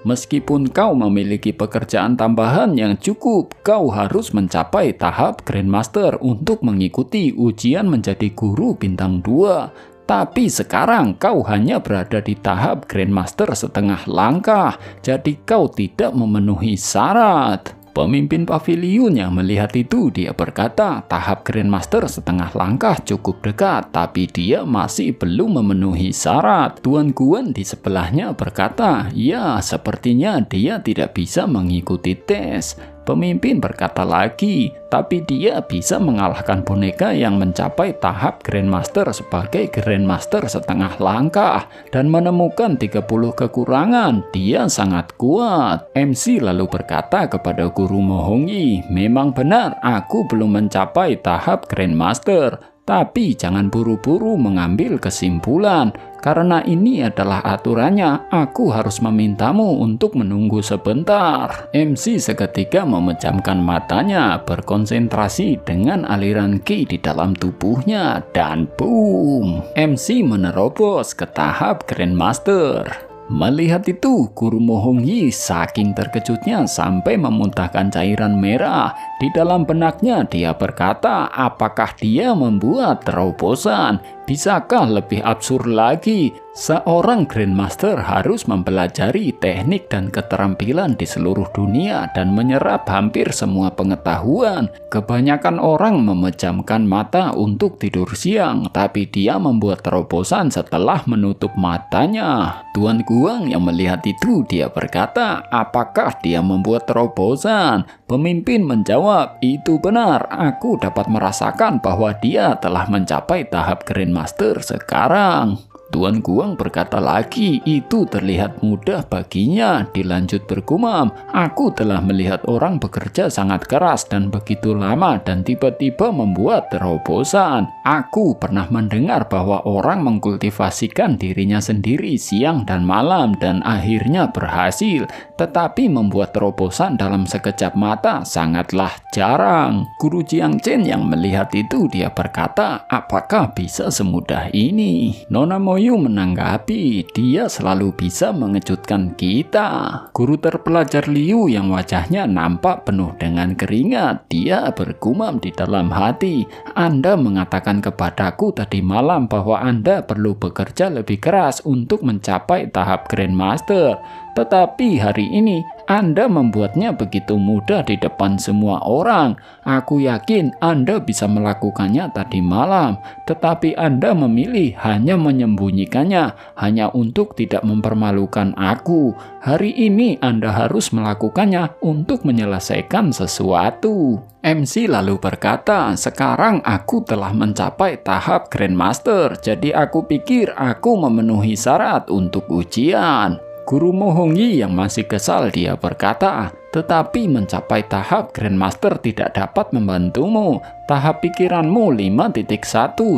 meskipun kau memiliki pekerjaan tambahan yang cukup, kau harus mencapai tahap Grandmaster untuk mengikuti ujian menjadi guru bintang 2. Tapi sekarang kau hanya berada di tahap Grandmaster setengah langkah, jadi kau tidak memenuhi syarat. Pemimpin pavilion yang melihat itu, dia berkata, tahap Grandmaster setengah langkah cukup dekat, tapi dia masih belum memenuhi syarat. Tuan Guan di sebelahnya berkata, ya, sepertinya dia tidak bisa mengikuti tes. Pemimpin berkata lagi, tapi dia bisa mengalahkan boneka yang mencapai tahap Grandmaster sebagai Grandmaster setengah langkah dan menemukan 30 kekurangan. Dia sangat kuat. MC lalu berkata kepada guru Mo Hongyi, memang benar aku belum mencapai tahap Grandmaster. Tapi jangan buru-buru mengambil kesimpulan, karena ini adalah aturannya. Aku harus memintamu untuk menunggu sebentar. MC seketika memejamkan matanya, berkonsentrasi dengan aliran ki di dalam tubuhnya, dan boom! MC menerobos ke tahap Grandmaster. Melihat itu, Guru Mo Hongyi saking terkejutnya sampai memuntahkan cairan merah. Di dalam benaknya dia berkata, apakah dia membuat terobosan? Bisakah lebih absurd lagi? Seorang Grandmaster harus mempelajari teknik dan keterampilan di seluruh dunia dan menyerap hampir semua pengetahuan. Kebanyakan orang memejamkan mata untuk tidur siang, tapi dia membuat terobosan setelah menutup matanya. Tuan Guang yang melihat itu, dia berkata, apakah dia membuat terobosan? Pemimpin menjawab, itu benar, aku dapat merasakan bahwa dia telah mencapai tahap Grandmaster sekarang. Tuan Guang berkata lagi, itu terlihat mudah baginya. Dilanjut bergumam, aku telah melihat orang bekerja sangat keras dan begitu lama dan tiba-tiba membuat terobosan. Aku pernah mendengar bahwa orang mengkultivasikan dirinya sendiri siang dan malam dan akhirnya berhasil. Tetapi membuat terobosan dalam sekejap mata sangatlah jarang. Guru Jiang Chen yang melihat itu, dia berkata, apakah bisa semudah ini? Nona Moyu menanggapi, dia selalu bisa mengejutkan kita. Guru terpelajar Liu yang wajahnya nampak penuh dengan keringat, dia bergumam di dalam hati, Anda mengatakan kepadaku tadi malam bahwa Anda perlu bekerja lebih keras untuk mencapai tahap Grandmaster. Tetapi hari ini Anda membuatnya begitu mudah di depan semua orang. Aku yakin Anda bisa melakukannya tadi malam, tetapi Anda memilih hanya menyembunyikannya, hanya untuk tidak mempermalukan aku. Hari ini Anda harus melakukannya untuk menyelesaikan sesuatu. MC lalu berkata, sekarang aku telah mencapai tahap Grandmaster, jadi aku pikir aku memenuhi syarat untuk ujian. Guru Mo Hongyi yang masih kesal, dia berkata, tetapi mencapai tahap Grandmaster tidak dapat membantumu. Tahap pikiranmu 5.1,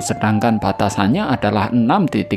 sedangkan batasannya adalah 6.0.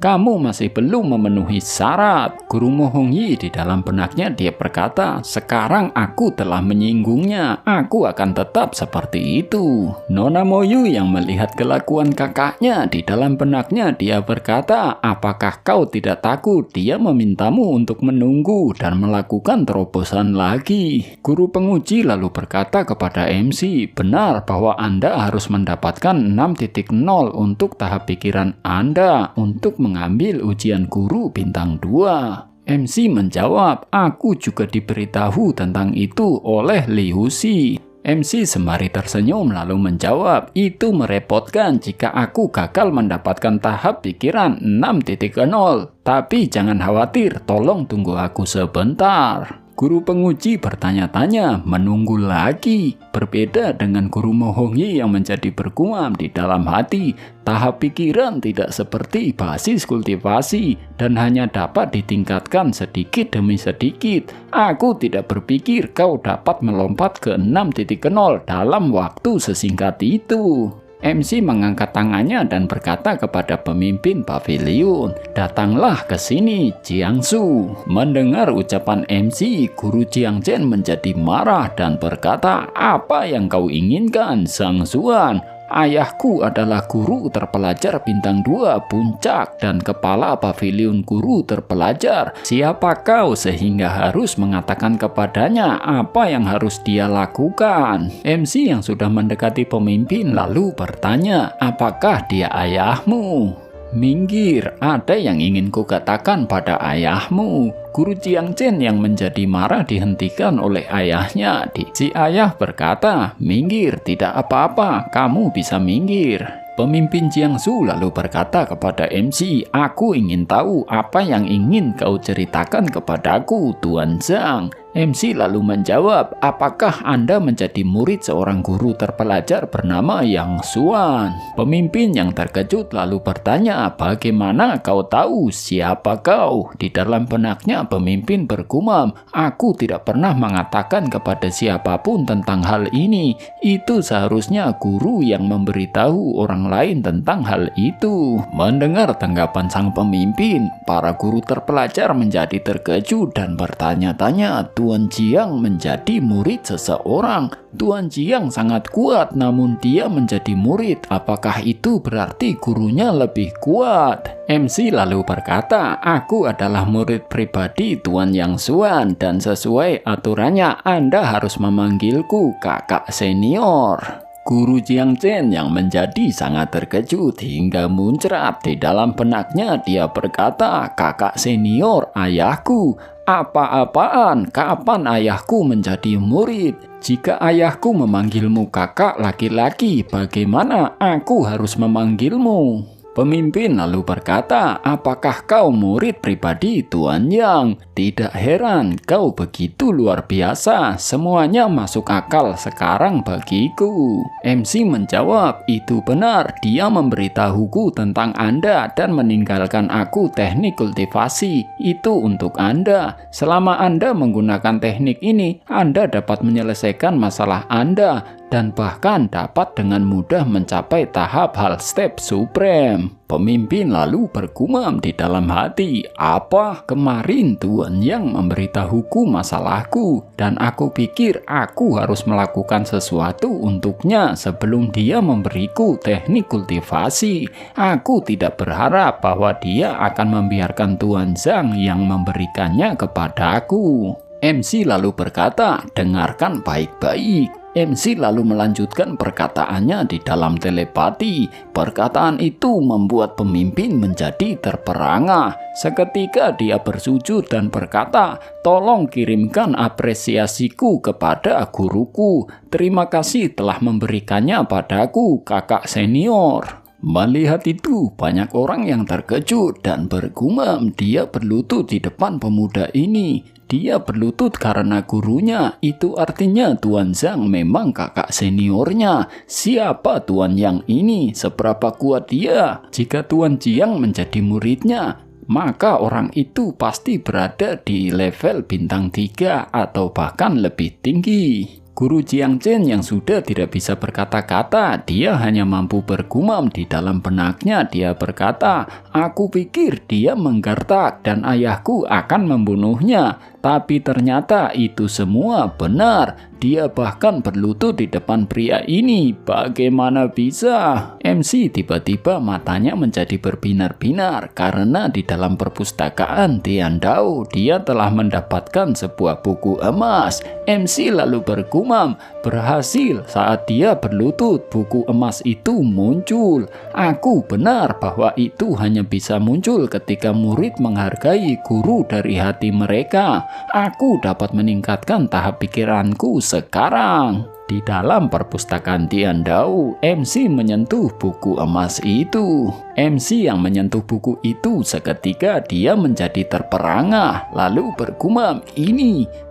Kamu masih belum memenuhi syarat. Guru Mo Hongyi di dalam benaknya dia berkata, sekarang aku telah menyinggungnya. Aku akan tetap seperti itu. Nona Moyu yang melihat kelakuan kakaknya di dalam benaknya dia berkata, apakah kau tidak takut dia memintamu untuk menunggu dan melakukan terobosan lagi? Guru penguji lalu berkata kepada MC, benar bahwa Anda harus mendapatkan 6.0 untuk tahap pikiran Anda untuk mengambil ujian guru bintang 2. MC menjawab, aku juga diberitahu tentang itu oleh Liu Xi. MC sembari tersenyum lalu menjawab, itu merepotkan jika aku gagal mendapatkan tahap pikiran 6.0. Tapi jangan khawatir, tolong tunggu aku sebentar. Guru penguji bertanya-tanya, menunggu lagi. Berbeda dengan Guru Mo Hongyi yang menjadi bergumam di dalam hati, tahap pikiran tidak seperti basis kultivasi dan hanya dapat ditingkatkan sedikit demi sedikit. Aku tidak berpikir kau dapat melompat ke 6.0 dalam waktu sesingkat itu. MC mengangkat tangannya dan berkata kepada pemimpin pavilion, datanglah ke sini, Jiangsu. Mendengar ucapan MC, Guru Jiang Chen menjadi marah dan berkata, apa yang kau inginkan, Sang Xuan? Ayahku adalah guru terpelajar bintang 2 puncak dan kepala pavilion guru terpelajar. Siapa kau sehingga harus mengatakan kepadanya apa yang harus dia lakukan? MC yang sudah mendekati pemimpin lalu bertanya, apakah dia ayahmu? Minggir, ada yang ingin kukatakan pada ayahmu. Guru Jiang Chen yang menjadi marah dihentikan oleh ayahnya. Si ayah berkata, minggir, tidak apa-apa, kamu bisa minggir. Pemimpin Jiangsu lalu berkata kepada MC, aku ingin tahu apa yang ingin kau ceritakan kepadaku, Tuan Zhang. MC lalu menjawab, apakah Anda menjadi murid seorang guru terpelajar bernama Yang Xuan? Pemimpin yang terkejut lalu bertanya, bagaimana kau tahu siapa kau? Di dalam benaknya pemimpin bergumam, aku tidak pernah mengatakan kepada siapapun tentang hal ini. Itu seharusnya guru yang memberitahu orang lain tentang hal itu. Mendengar tanggapan sang pemimpin, para guru terpelajar menjadi terkejut dan bertanya-tanya, Tuan Jiang menjadi murid seseorang. Tuan Jiang sangat kuat, namun dia menjadi murid. Apakah itu berarti gurunya lebih kuat? MC lalu berkata, aku adalah murid pribadi Tuan Yang Xuan dan sesuai aturannya Anda harus memanggilku kakak senior. Guru Jiang Chen yang menjadi sangat terkejut hingga muncrat. Di dalam benaknya dia berkata, kakak senior ayahku. Apa-apaan? Kapan ayahku menjadi murid? Jika ayahku memanggilmu kakak laki-laki, bagaimana aku harus memanggilmu? Pemimpin lalu berkata, apakah kau murid pribadi Tuan Yang? Tidak heran, kau begitu luar biasa. Semuanya masuk akal sekarang bagiku. MC menjawab, itu benar. Dia memberitahuku tentang Anda dan meninggalkan aku teknik kultivasi. Itu untuk Anda. Selama Anda menggunakan teknik ini, Anda dapat menyelesaikan masalah Anda dan bahkan dapat dengan mudah mencapai tahap hal step supreme. Pemimpin lalu bergumam di dalam hati, apa kemarin Tuan Yang memberitahuku masalahku dan aku pikir aku harus melakukan sesuatu untuknya sebelum dia memberiku teknik kultivasi. Aku tidak berharap bahwa dia akan membiarkan Tuan Zhang yang memberikannya kepadaku. MC lalu berkata, dengarkan baik-baik. MC lalu melanjutkan perkataannya di dalam telepati. Perkataan itu membuat pemimpin menjadi terperangah. Seketika dia bersujud dan berkata, tolong kirimkan apresiasiku kepada guruku. Terima kasih telah memberikannya padaku, kakak senior. Melihat itu, banyak orang yang terkejut dan bergumam, dia berlutut di depan pemuda ini. Dia berlutut karena gurunya, itu artinya Tuan Zhang memang kakak seniornya. Siapa Tuan Yang ini? Seberapa kuat dia? Jika Tuan Jiang menjadi muridnya, maka orang itu pasti berada di level bintang 3 atau bahkan lebih tinggi. Guru Jiang Chen yang sudah tidak bisa berkata-kata, dia hanya mampu bergumam di dalam benaknya. Dia berkata, aku pikir dia menggertak dan ayahku akan membunuhnya. Tapi ternyata itu semua benar. Dia bahkan berlutut di depan pria ini. Bagaimana bisa? MC tiba-tiba matanya menjadi berbinar-binar karena di dalam perpustakaan Tiandao dia telah mendapatkan sebuah buku emas. MC lalu bergumam, berhasil. Saat dia berlutut, buku emas itu muncul. Aku benar bahwa itu hanya bisa muncul ketika murid menghargai guru dari hati mereka. Aku dapat meningkatkan tahap pikiranku sekarang. Di dalam perpustakaan Tiandao, MC menyentuh buku emas itu. MC yang menyentuh buku itu seketika dia menjadi terperangah, lalu bergumam,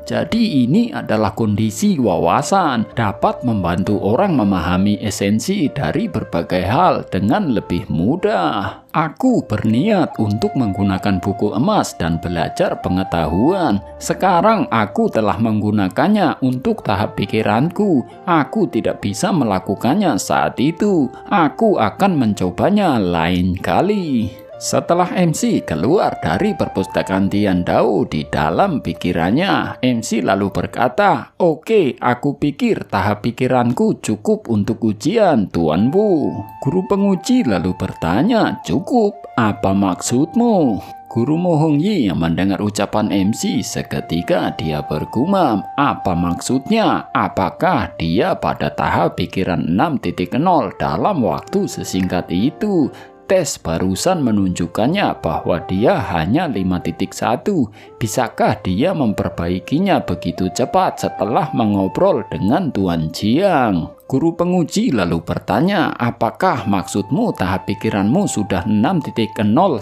Jadi ini adalah kondisi wawasan, dapat membantu orang memahami esensi dari berbagai hal dengan lebih mudah. Aku berniat untuk menggunakan buku emas dan belajar pengetahuan. Sekarang aku telah menggunakannya untuk tahap pikiranku. Aku tidak bisa melakukannya saat itu. Aku akan mencobanya lain kali. Setelah MC keluar dari perpustakaan Tiandao, di dalam pikirannya, MC lalu berkata, oke, aku pikir tahap pikiranku cukup untuk ujian, Tuan Wu. Guru penguji lalu bertanya, cukup, apa maksudmu? Guru Mo Hongyi yang mendengar ucapan MC seketika dia bergumam, apa maksudnya? Apakah dia pada tahap pikiran 6.0 dalam waktu sesingkat itu? Tes barusan menunjukkannya bahwa dia hanya 5.1. Bisakah dia memperbaikinya begitu cepat setelah mengobrol dengan Tuan Jiang? Guru penguji lalu bertanya, apakah maksudmu tahap pikiranmu sudah 6.0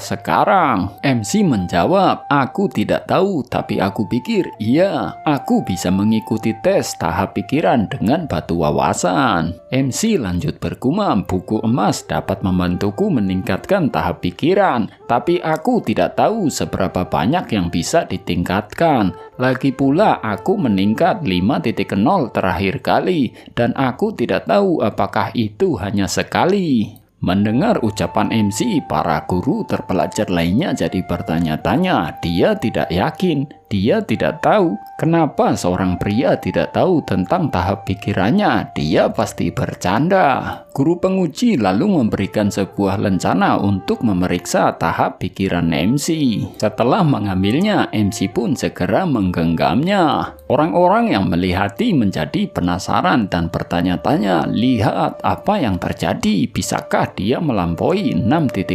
sekarang? MC menjawab, aku tidak tahu, tapi aku pikir iya, aku bisa mengikuti tes tahap pikiran dengan batu wawasan. MC lanjut bergumam, buku emas dapat membantuku meningkatkan tahap pikiran, tapi aku tidak tahu seberapa banyak yang bisa ditingkatkan. Lagi pula aku meningkat 5.0 terakhir kali, dan aku tidak tahu apakah itu hanya sekali. Mendengar ucapan MC, para guru terpelajar lainnya jadi bertanya-tanya. Dia tidak yakin, dia tidak tahu kenapa seorang pria tidak tahu tentang tahap pikirannya. Dia pasti bercanda. Guru penguji lalu memberikan sebuah lencana untuk memeriksa tahap pikiran MC. Setelah mengambilnya, MC pun segera menggenggamnya. Orang-orang yang melihati menjadi penasaran dan bertanya-tanya, lihat apa yang terjadi, bisakah dia melampaui 6.0?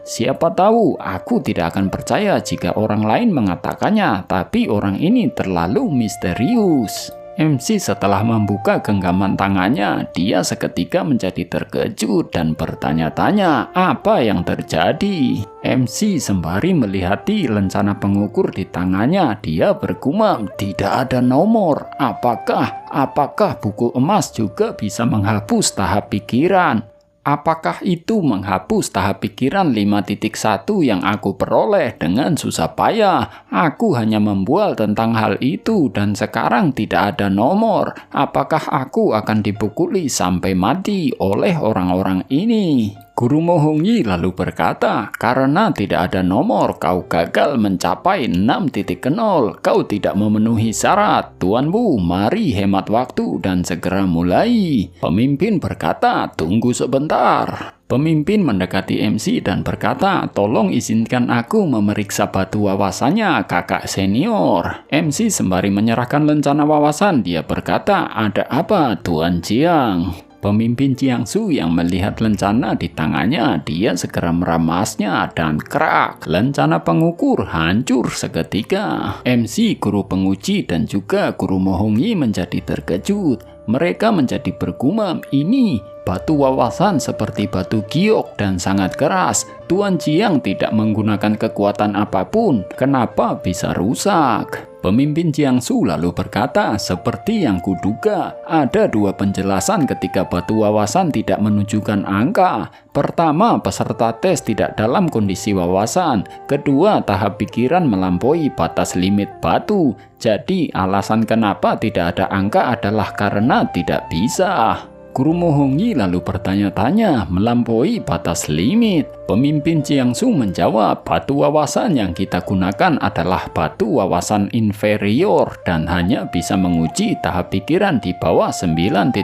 Siapa tahu, aku tidak akan percaya jika orang lain mengatakannya, tapi orang ini terlalu misterius. MC setelah membuka genggaman tangannya, dia seketika menjadi terkejut dan bertanya-tanya apa yang terjadi. MC sembari melihati lencana pengukur di tangannya, dia bergumam, tidak ada nomor. Apakah buku emas juga bisa menghapus tahap pikiran? Apakah itu menghapus tahap pikiran 5.1 yang aku peroleh dengan susah payah? Aku hanya membual tentang hal itu dan sekarang tidak ada nomor. Apakah aku akan dipukuli sampai mati oleh orang-orang ini? Guru Mohongi lalu berkata, karena tidak ada nomor, kau gagal mencapai 6.0. Kau tidak memenuhi syarat. Tuan Wu, mari hemat waktu dan segera mulai. Pemimpin berkata, tunggu sebentar. Pemimpin mendekati MC dan berkata, tolong izinkan aku memeriksa batu wawasannya, kakak senior. MC sembari menyerahkan lencana wawasan, dia berkata, ada apa, Tuan Jiang? Pemimpin Jiangsu yang melihat lencana di tangannya, dia segera meramasnya dan krak, lencana pengukur hancur seketika. MC, guru penguji, dan juga guru Mohongi menjadi terkejut. Mereka menjadi bergumam, ini batu wawasan seperti batu giok dan sangat keras. Tuan Jiang tidak menggunakan kekuatan apapun, kenapa bisa rusak? Pemimpin Jiangsu lalu berkata, seperti yang kuduga, ada dua penjelasan ketika batu wawasan tidak menunjukkan angka. Pertama, peserta tes tidak dalam kondisi wawasan. Kedua, tahap pikiran melampaui batas limit batu. Jadi, alasan kenapa tidak ada angka adalah karena tidak bisa. Guru Mohongi lalu bertanya-tanya, melampaui batas limit. Pemimpin Jiangsu menjawab, batu wawasan yang kita gunakan adalah batu wawasan inferior dan hanya bisa menguji tahap pikiran di bawah 9.0.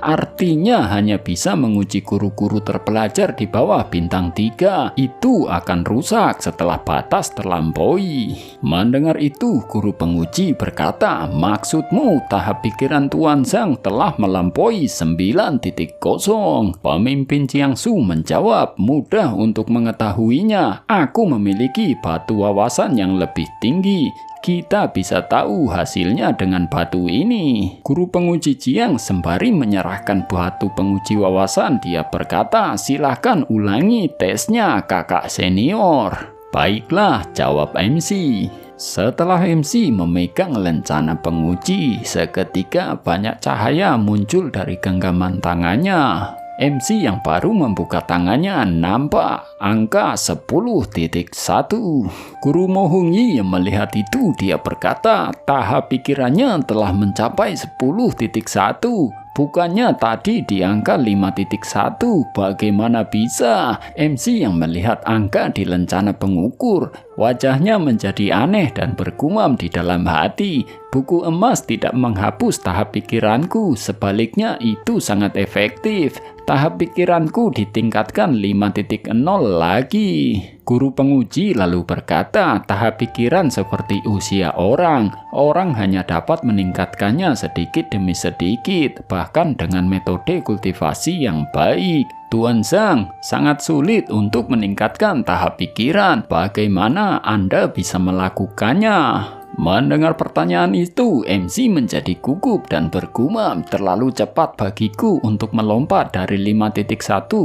Artinya hanya bisa menguji guru-guru terpelajar di bawah bintang 3. Itu akan rusak setelah batas terlampaui. Mendengar itu, guru penguji berkata, maksudmu tahap pikiran Tuan Zhang telah melampaui 9.0. Pemimpin Jiangsu menjawab, mudah untuk mengetahuinya. Aku memiliki batu wawasan yang lebih tinggi. Kita bisa tahu hasilnya dengan batu ini. Guru penguji Jiang sembari menyerahkan batu penguji wawasan, dia berkata, silahkan ulangi tesnya, kakak senior. Baiklah, jawab MC. Setelah MC memegang lencana penguji, seketika banyak cahaya muncul dari genggaman tangannya. MC yang baru membuka tangannya nampak angka 10.1. Guru Mohongi yang melihat itu, dia berkata, tahap pikirannya telah mencapai 10.1. Bukannya tadi di angka 5.1, bagaimana bisa? MC yang melihat angka di lencana pengukur, wajahnya menjadi aneh dan bergumam di dalam hati. Buku emas tidak menghapus tahap pikiranku, sebaliknya itu sangat efektif. Tahap pikiranku ditingkatkan 5.0 lagi. Guru penguji lalu berkata, tahap pikiran seperti usia orang. Orang hanya dapat meningkatkannya sedikit demi sedikit, bahkan dengan metode kultivasi yang baik. Tuan Zhang, sangat sulit untuk meningkatkan tahap pikiran. Bagaimana Anda bisa melakukannya? Mendengar pertanyaan itu, MC menjadi gugup dan bergumam, terlalu cepat bagiku untuk melompat dari 5.1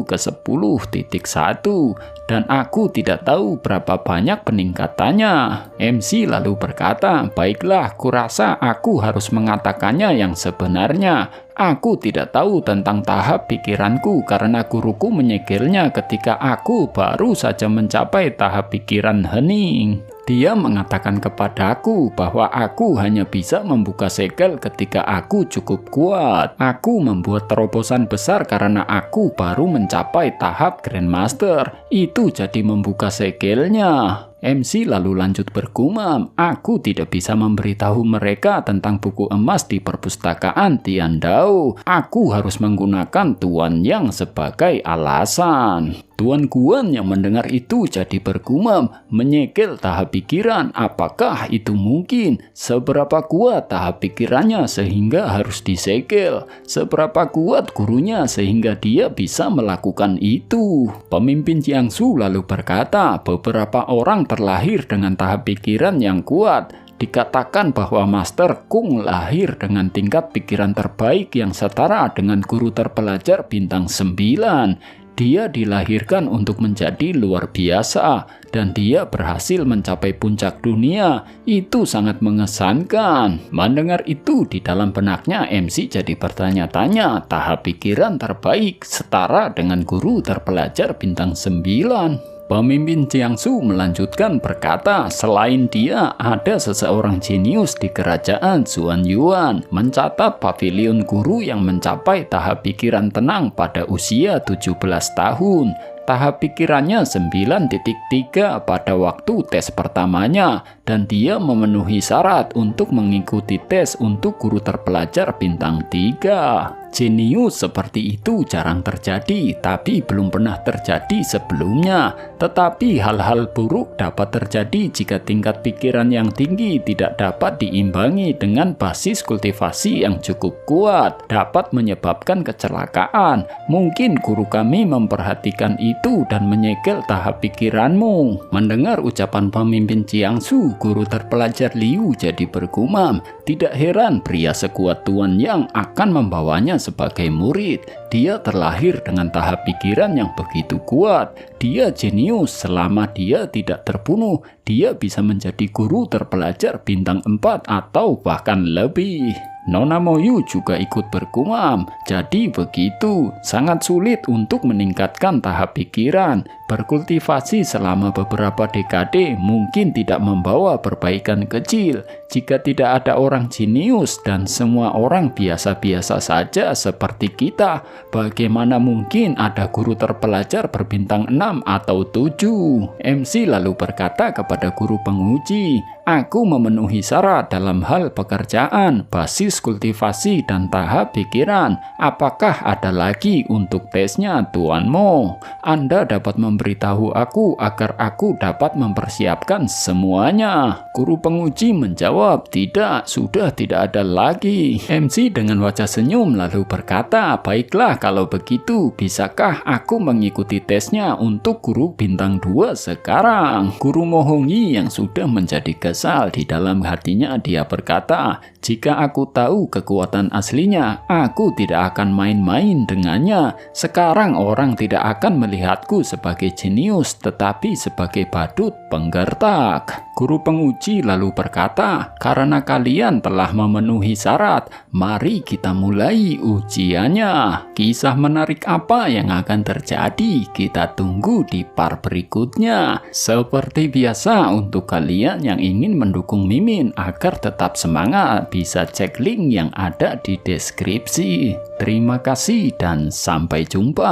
ke 10.1 dan aku tidak tahu berapa banyak peningkatannya. MC lalu berkata, baiklah, kurasa aku harus mengatakannya yang sebenarnya. Aku tidak tahu tentang tahap pikiranku karena guruku menyegelnya ketika aku baru saja mencapai tahap pikiran hening. Dia mengatakan kepadaku bahwa aku hanya bisa membuka segel ketika aku cukup kuat. Aku membuat terobosan besar karena aku baru mencapai tahap Grandmaster. Itu jadi membuka segelnya. MC lalu lanjut bergumam, aku tidak bisa memberitahu mereka tentang buku emas di perpustakaan Tiandao. Aku harus menggunakan Tuan Yang sebagai alasan. Tuan Guan yang mendengar itu jadi bergumam, menyegel tahap pikiran. Apakah itu mungkin? Seberapa kuat tahap pikirannya sehingga harus disegel? Seberapa kuat gurunya sehingga dia bisa melakukan itu? Pemimpin Jiangsu lalu berkata, beberapa orang terlahir dengan tahap pikiran yang kuat. Dikatakan bahwa Master Kung lahir dengan tingkat pikiran terbaik yang setara dengan guru terpelajar bintang 9. Dia dilahirkan untuk menjadi luar biasa dan dia berhasil mencapai puncak dunia. Itu sangat mengesankan. Mendengar itu di dalam benaknya MC jadi bertanya-tanya, tahap pikiran terbaik setara dengan guru terpelajar bintang 9. Pemimpin Jiangsu melanjutkan berkata, selain dia ada seseorang jenius di kerajaan Xuanyuan mencatat pavilion guru yang mencapai tahap pikiran tenang pada usia 17 tahun. Tahap pikirannya 9.3 pada waktu tes pertamanya dan dia memenuhi syarat untuk mengikuti tes untuk guru terpelajar bintang 3. Jenius seperti itu jarang terjadi, tapi belum pernah terjadi sebelumnya. Tetapi hal-hal buruk dapat terjadi jika tingkat pikiran yang tinggi tidak dapat diimbangi dengan basis kultivasi yang cukup kuat, dapat menyebabkan kecelakaan. Mungkin guru kami memperhatikan itu dan menyegel tahap pikiranmu. Mendengar ucapan pemimpin Jiangsu, guru terpelajar Liu jadi bergumam. Tidak heran pria sekuat Tuan Yang akan membawanya sebagai murid. Dia terlahir dengan tahap pikiran yang begitu kuat. Dia jenius. Selama dia tidak terbunuh, dia bisa menjadi guru terpelajar bintang 4 atau bahkan lebih. Nona Moyu juga ikut bergumam. Jadi begitu, sangat sulit untuk meningkatkan tahap pikiran. Berkultivasi selama beberapa dekade mungkin tidak membawa perbaikan kecil. Jika tidak ada orang jenius dan semua orang biasa-biasa saja seperti kita, bagaimana mungkin ada guru terpelajar berbintang 6 atau 7? MC lalu berkata kepada guru penguji, aku memenuhi syarat dalam hal pekerjaan, basis kultivasi, dan tahap pikiran. Apakah ada lagi untuk tesnya, Tuan Mo? Anda dapat memberitahu aku agar aku dapat mempersiapkan semuanya. Guru penguji menjawab, tidak, sudah tidak ada lagi. MC dengan wajah senyum lalu berkata, baiklah kalau begitu, bisakah aku mengikuti tesnya untuk guru bintang 2 sekarang? Guru Mohongi yang sudah menjadi kesal di dalam hatinya, dia berkata, jika aku tahu kekuatan aslinya, aku tidak akan main-main dengannya. Sekarang orang tidak akan melihatku sebagai jenius, tetapi sebagai badut penggertak. Guru penguji lalu berkata, karena kalian telah memenuhi syarat, mari kita mulai ujiannya. Kisah menarik apa yang akan terjadi? Kita tunggu di part berikutnya. Seperti biasa, untuk kalian yang ingin mendukung Mimin agar tetap semangat, bisa cek link yang ada di deskripsi. Terima kasih dan sampai jumpa.